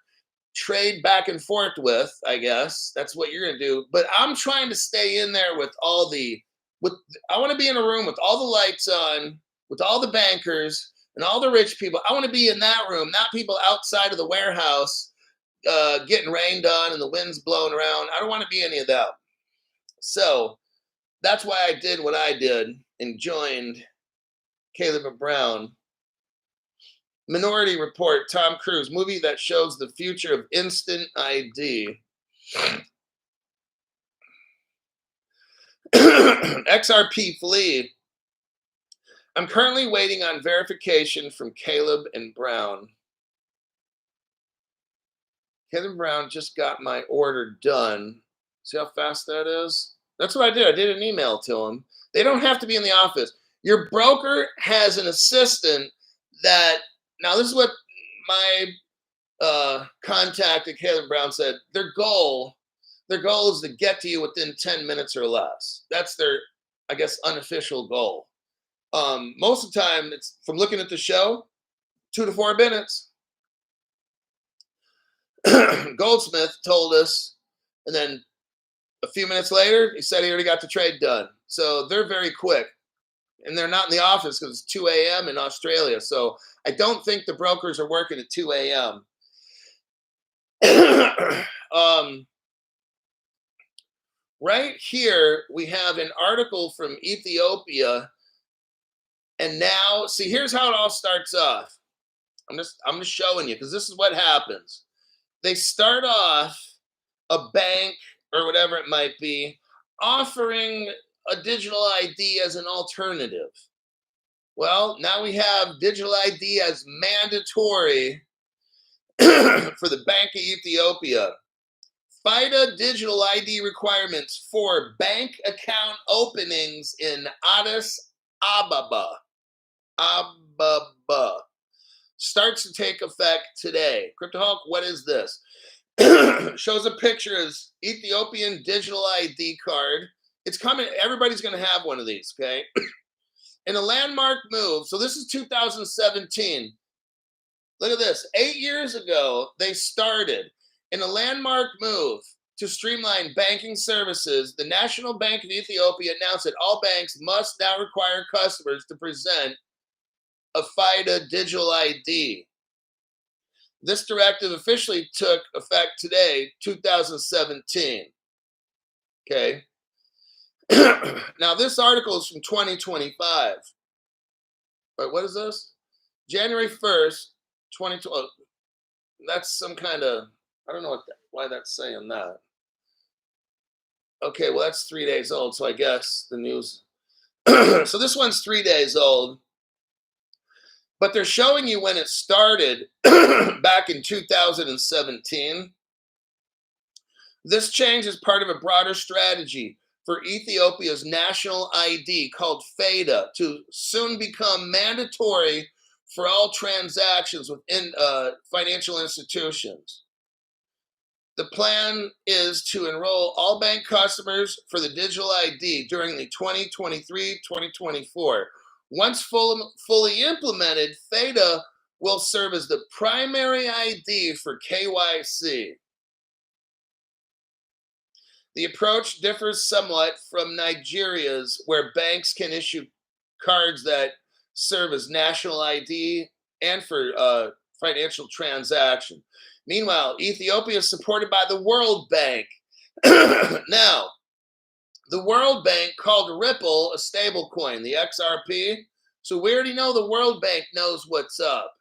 trade back and forth with, I guess. That's what you're gonna do. But I'm trying to stay in there with all the with I want to be in a room with all the lights on, with all the bankers and all the rich people. I want to be in that room, not people outside of the warehouse getting rained on and the wind's blowing around. I don't want to be any of that. So that's why I did what I did and joined Caleb and Brown. Minority Report, Tom Cruise, movie that shows the future of instant ID. XRP Flea. I'm currently waiting on verification from Caleb and Brown. Caleb and Brown just got my order done. See how fast that is? That's what I did. I did an email to them. They don't have to be in the office. Your broker has an assistant that, now this is what my contact at Caleb Brown said. Their goal is to get to you within 10 minutes or less. That's their, I guess, unofficial goal. Most of the time, it's from looking at the show, 2 to 4 minutes. Goldsmith told us, and then a few minutes later, he said he already got the trade done. So they're very quick. And they're not in the office because it's 2 a.m. in Australia. So I don't think the brokers are working at 2 a.m. Right here, we have an article from Ethiopia. And now, see, here's how it all starts off. I'm just showing you because this is what happens. They start off a bank or whatever it might be offering a digital ID as an alternative. Well, now we have digital ID as mandatory for the Bank of Ethiopia. FIDA digital ID requirements for bank account openings in Addis Ababa. Starts to take effect today. CryptoHawk, what is this? Shows a picture of Ethiopian digital ID card. It's coming. Everybody's going to have one of these, okay? In a landmark move. So this is 2017. Look at this. 8 years ago, they started. In a landmark move to streamline banking services, the National Bank of Ethiopia announced that all banks must now require customers to present a FIDA digital ID. This directive officially took effect today, 2017. Okay. Now, this article is from 2025. Wait, what is this? January 1st, 2020. That's some kind of, I don't know why that's saying that. Okay, well, that's 3 days old, so I guess the news. So this one's 3 days old. But they're showing you when it started back in 2017. This change is part of a broader strategy for Ethiopia's national ID called FIDA to soon become mandatory for all transactions within financial institutions. The plan is to enroll all bank customers for the digital ID during the 2023-2024. Once fully implemented, FIDA will serve as the primary ID for KYC. The approach differs somewhat from Nigeria's, where banks can issue cards that serve as national ID and for financial transaction. Meanwhile, Ethiopia is supported by the World Bank. Now, the World Bank called Ripple a stable coin, the XRP. So we already know the World Bank knows what's up.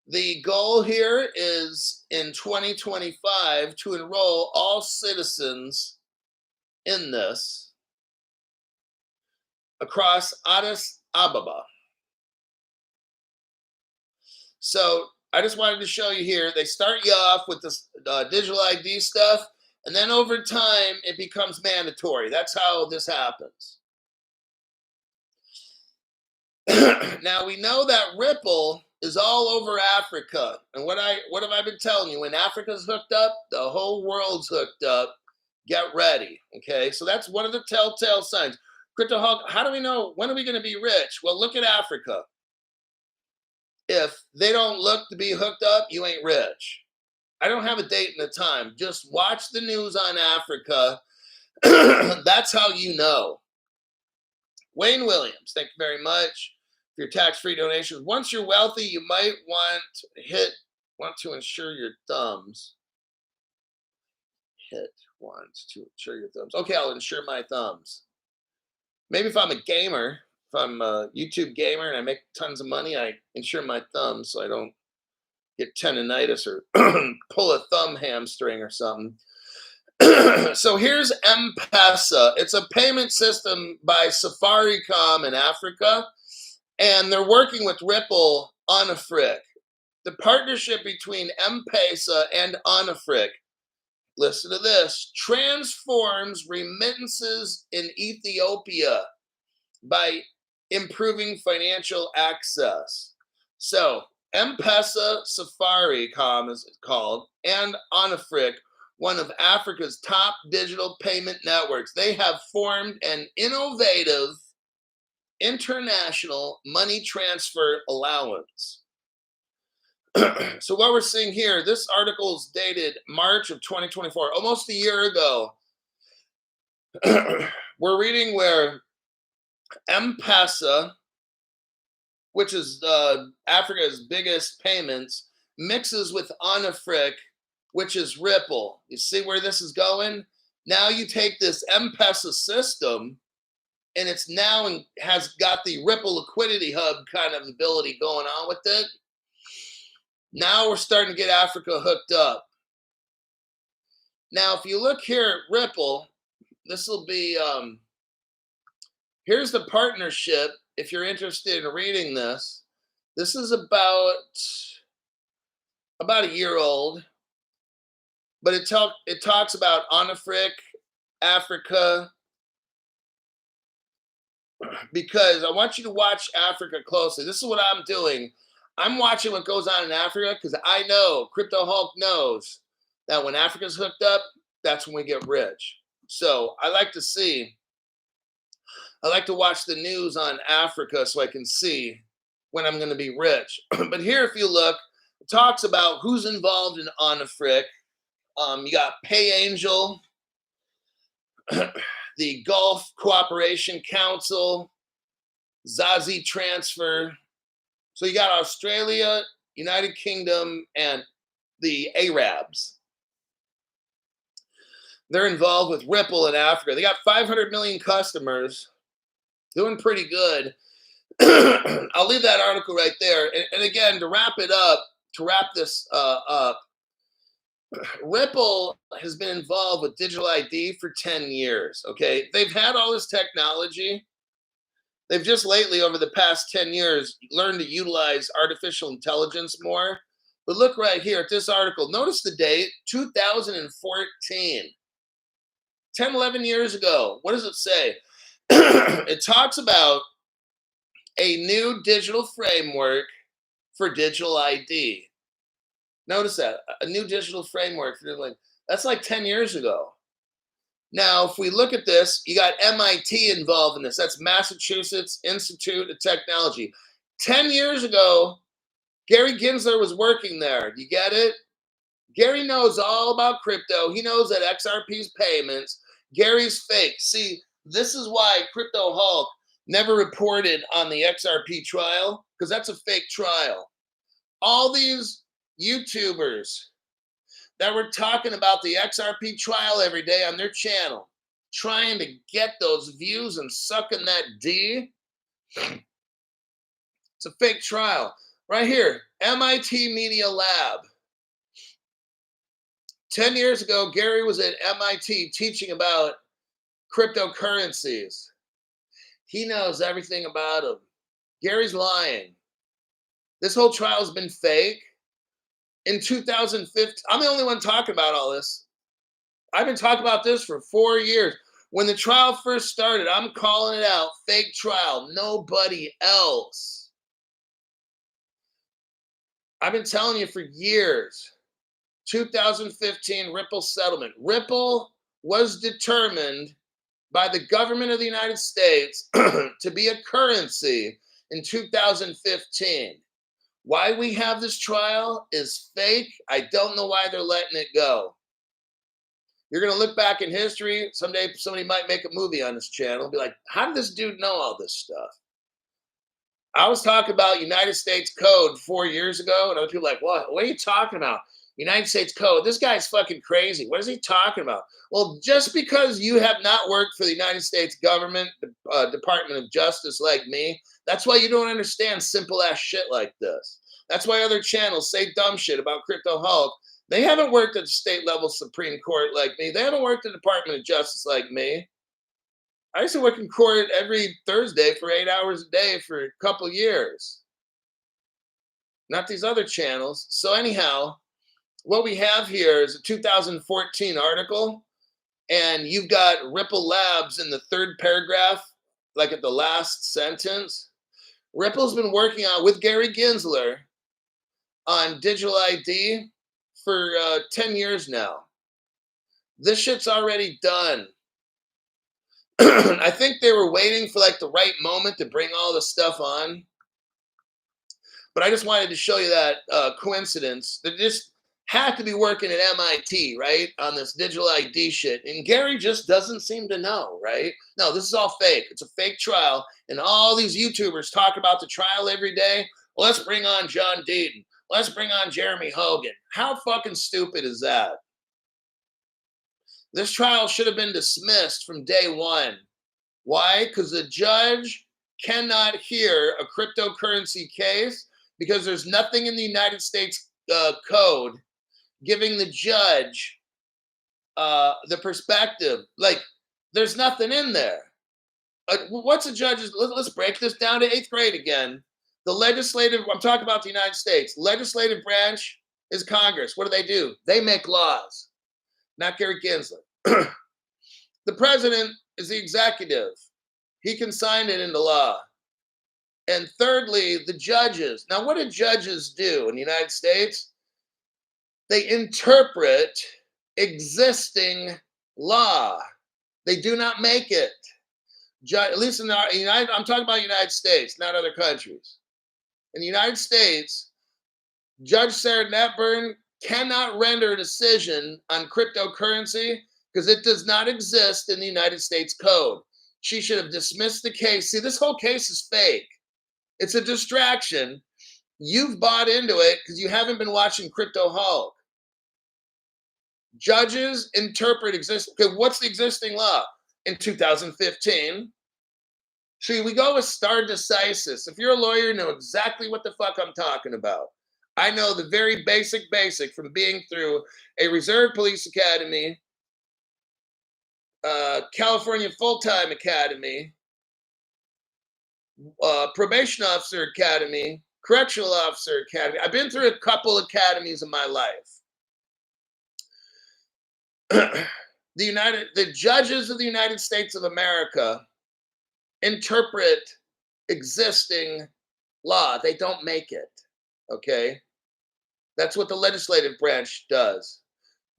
The goal here is in 2025 to enroll all citizens in this across Addis Ababa. So I just wanted to show you here. They start you off with this digital ID stuff, and then over time it becomes mandatory. That's how this happens. Now we know that Ripple is all over Africa. And what have I been telling you? When Africa's hooked up, the whole world's hooked up. Get ready. Okay, so that's one of the telltale signs. CryptoHawk, how do we know when are we going to be rich? Well, look at Africa. If they don't look to be hooked up, you ain't rich. I don't have a date and a time. Just watch the news on Africa. That's how you know. Wayne Williams, thank you very much for your tax-free donations. Once you're wealthy, you might want to insure your thumbs. Wants to insure your thumbs. Okay, I'll insure my thumbs. Maybe if I'm a gamer, if I'm a YouTube gamer and I make tons of money, I insure my thumbs so I don't get tendonitis or pull a thumb hamstring or something. So here's M-Pesa. It's a payment system by Safaricom in Africa, and they're working with Ripple on Africa. The partnership between M-Pesa and Africa, listen to this, transforms remittances in Ethiopia by improving financial access. So M-Pesa Safaricom is called, and Africa, one of Africa's top digital payment networks. They have formed an innovative international money transfer allowance. So what we're seeing here, this article is dated March of 2024, almost a year ago. We're reading where M-Pesa, which is Africa's biggest payments, mixes with Africa, which is Ripple. You see where this is going? Now you take this M-Pesa system, and it's now has got the Ripple liquidity hub kind of ability going on with it. Now we're starting to get Africa hooked up. Now, if you look here at Ripple, this will be, here's the partnership. If you're interested in reading this, this is about a year old, but it talks about Africa, because I want you to watch Africa closely. This is what I'm doing. I'm watching what goes on in Africa because I know, Crypto Hulk knows that when Africa's hooked up, that's when we get rich. So I like to watch the news on Africa so I can see when I'm going to be rich. But here, if you look, it talks about who's involved in Africa. You got PayAngel, the Gulf Cooperation Council, Zazi Transfer. So you got Australia, United Kingdom, and the Arabs. They're involved with Ripple in Africa. They got 500 million customers, doing pretty good. I'll leave that article right there. And again, to wrap this up, Ripple has been involved with digital ID for 10 years, okay? They've had all this technology. They've just lately, over the past 10 years, learned to utilize artificial intelligence more. But look right here at this article. Notice the date, 2014. 10, 11 years ago. What does it say? It talks about a new digital framework for digital ID. Notice that, a new digital framework for digital ID. That's like 10 years ago. Now, if we look at this, you got MIT involved in this. That's Massachusetts Institute of Technology. 10 years ago, Gary Gensler was working there. You get it? Gary knows all about crypto. He knows that XRP's payments. Gary's fake. See, this is why Crypto Hulk never reported on the XRP trial, because that's a fake trial. All these YouTubers that were talking about the XRP trial every day on their channel, trying to get those views and sucking that D. It's a fake trial. Right here, MIT Media Lab. 10 years ago, Gary was at MIT teaching about cryptocurrencies. He knows everything about them. Gary's lying. This whole trial has been fake. In 2015, I'm the only one talking about all this. I've been talking about this for 4 years. When the trial first started, I'm calling it out. Fake trial. Nobody else. I've been telling you for years. 2015 Ripple settlement. Ripple was determined by the government of the United States to be a currency in 2015. Why we have this trial is fake. I don't know why they're letting it go. You're going to look back in history. Someday somebody might make a movie on this channel. Be like, how did this dude know all this stuff? I was talking about United States Code 4 years ago, and other people were like, what? What are you talking about? United States Code. This guy's fucking crazy. What is he talking about? Well, just because you have not worked for the United States government, Department of Justice like me, that's why you don't understand simple ass shit like this. That's why other channels say dumb shit about Crypto Hulk. They haven't worked at the state level Supreme Court like me. They haven't worked at the Department of Justice like me. I used to work in court every Thursday for 8 hours a day for a couple years. Not these other channels. So anyhow, what we have here is a 2014 article, and you've got Ripple Labs in the third paragraph, like at the last sentence. Ripple's been working on, with Gary Gensler, on digital ID for 10 years now. This shit's already done. I think they were waiting for like the right moment to bring all the stuff on. But I just wanted to show you that coincidence. They just had to be working at MIT, right? On this digital ID shit. And Gary just doesn't seem to know, right? No, this is all fake. It's a fake trial. And all these YouTubers talk about the trial every day. Well, let's bring on John Deaton. Let's bring on Jeremy Hogan. How fucking stupid is that? This trial should have been dismissed from day one. Why? Because the judge cannot hear a cryptocurrency case because there's nothing in the United States code giving the judge the perspective. Like, there's nothing in there. What's a judge's? Let's break this down to 8th grade again. The legislative, I'm talking about the United States, legislative branch is Congress. What do? They make laws. Not Gary Gensler. The president is the executive. He can sign it into law. And thirdly, the judges. Now, what do judges do in the United States? They interpret existing law. They do not make it. At least in the United, I'm talking about the United States, not other countries. In the United States, Judge Sarah Netburn cannot render a decision on cryptocurrency because it does not exist in the United States Code. She should have dismissed the case. See, this whole case is fake. It's a distraction. You've bought into it because you haven't been watching Crypto Hulk. Judges interpret okay, what's the existing law? In 2015, see, we go with stare decisis. If you're a lawyer, you know exactly what the fuck I'm talking about. I know the very basic from being through a Reserve Police Academy, California Full-Time Academy, Probation Officer Academy, Correctional Officer Academy. I've been through a couple academies in my life. The judges of the United States of America interpret existing law. They don't make it. Okay? That's what the legislative branch does.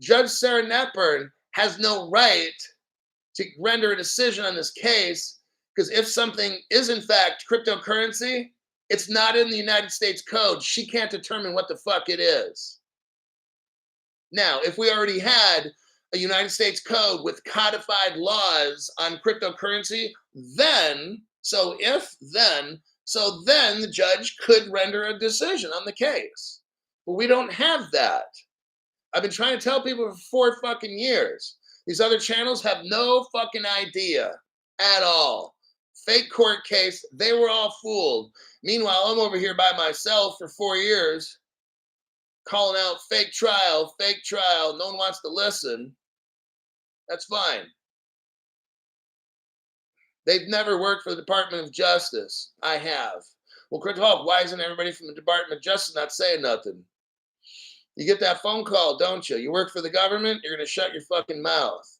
Judge Sarah Netburn has no right to render a decision on this case because if something is in fact cryptocurrency, it's not in the United States Code. She can't determine what the fuck it is. Now, if we already had a United States Code with codified laws on cryptocurrency, then the judge could render a decision on the case. But we don't have that. I've been trying to tell people for 4 fucking years. These other channels have no fucking idea at all. Fake court case, they were all fooled. Meanwhile, I'm over here by myself for 4 years, calling out fake trial. No one wants to listen. That's fine. They've never worked for the Department of Justice. I have. Well, Crypto Hulk, why isn't everybody from the Department of Justice not saying nothing? You get that phone call, don't you? You work for the government, you're going to shut your fucking mouth.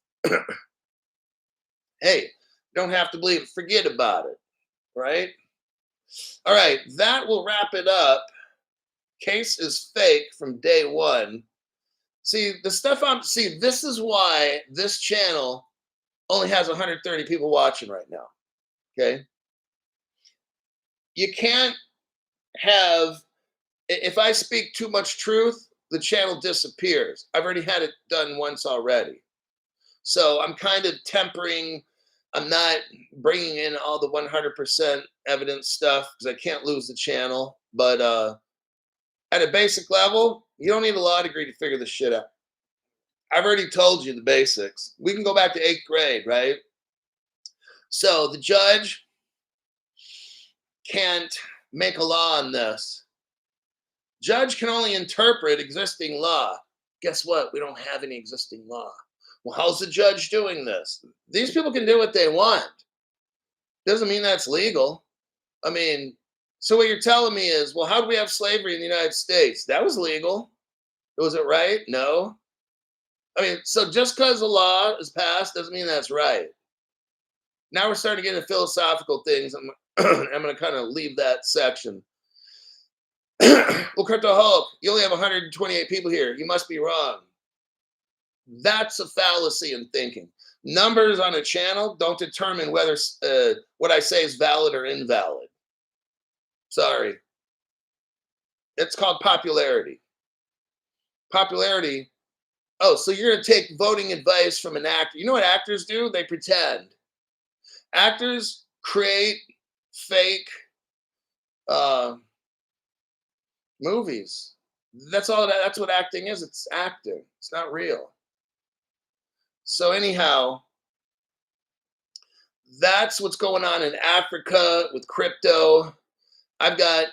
Hey, you don't have to believe it. Forget about it, right? All right, that will wrap it up. Case is fake from day one. See, this is why this channel only has 130 people watching right now, okay? You can't have If I speak too much truth, the channel disappears. I've already had it done once already. So I'm kind of tempering. I'm not bringing in all the 100% evidence stuff because I can't lose the channel. But at a basic level, you don't need a law degree to figure this shit out. I've already told you the basics. We can go back to 8th grade, right? So the judge can't make a law on this. Judge can only interpret existing law. Guess what? We don't have any existing law. Well, how's the judge doing this? These people can do what they want. Doesn't mean that's legal. I mean, so what you're telling me is, well, how do we have slavery in the United States? That was legal. Was it right? No. I mean, so just because a law is passed doesn't mean that's right. Now we're starting to get into philosophical things. I'm going to kind of leave that section. Well, Crypto Hulk, you only have 128 people here. You must be wrong. That's a fallacy in thinking. Numbers on a channel don't determine whether what I say is valid or invalid. Sorry. It's called popularity. Popularity. Oh, so you're going to take voting advice from an actor. You know what actors do? They pretend. Actors create fake movies. That's all. That's what acting is. It's acting. It's not real. So anyhow, that's what's going on in Africa with crypto. I've got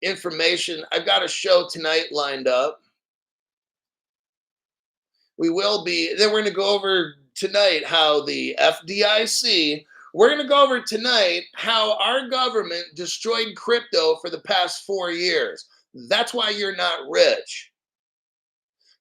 information. I've got a show tonight lined up. We will be. Then we're going to go over tonight how the FDIC. We're going to go over tonight how our government destroyed crypto for the past 4 years. That's why you're not rich.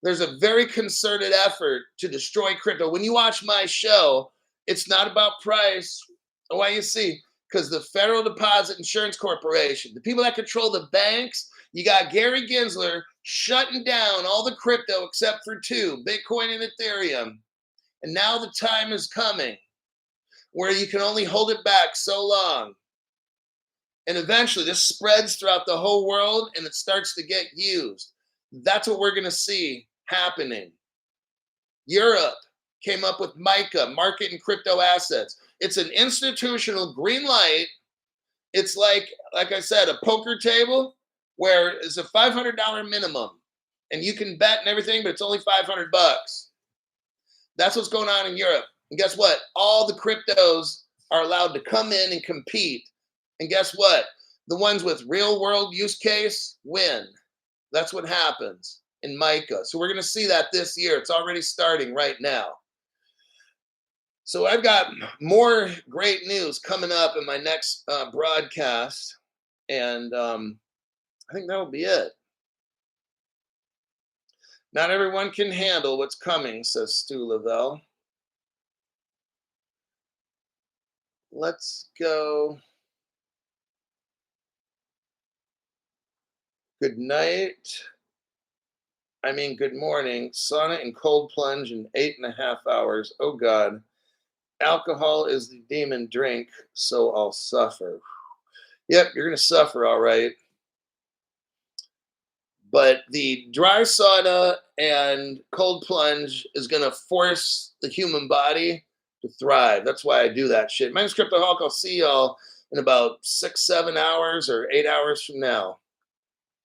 There's a very concerted effort to destroy crypto. When you watch my show, it's not about price. Why you see? Because the Federal Deposit Insurance Corporation, the people that control the banks, you got Gary Gensler shutting down all the crypto except for 2, Bitcoin and Ethereum. And now the time is coming where you can only hold it back so long. And eventually this spreads throughout the whole world and it starts to get used. That's what we're going to see happening. Europe came up with MICA, market and crypto assets. It's an institutional green light. It's like I said, a poker table where it's a $500 minimum and you can bet and everything, but it's only $500. That's what's going on in Europe. And guess what? All the cryptos are allowed to come in and compete. And guess what? The ones with real world use case win. That's what happens in MICA. So we're going to see that this year. It's already starting right now. So I've got more great news coming up in my next broadcast. And I think that'll be it. Not everyone can handle what's coming, says Stu Lavelle. Let's go. Good night. I mean, good morning. Sauna and cold plunge in 8.5 hours. Oh, God. Alcohol is the demon drink, so I'll suffer. Yep, you're going to suffer, all right. But the dry sauna and cold plunge is going to force the human body to thrive. That's why I do that shit. My name's Crypto Hawk. I'll see y'all in about 6, 7 hours or 8 hours from now.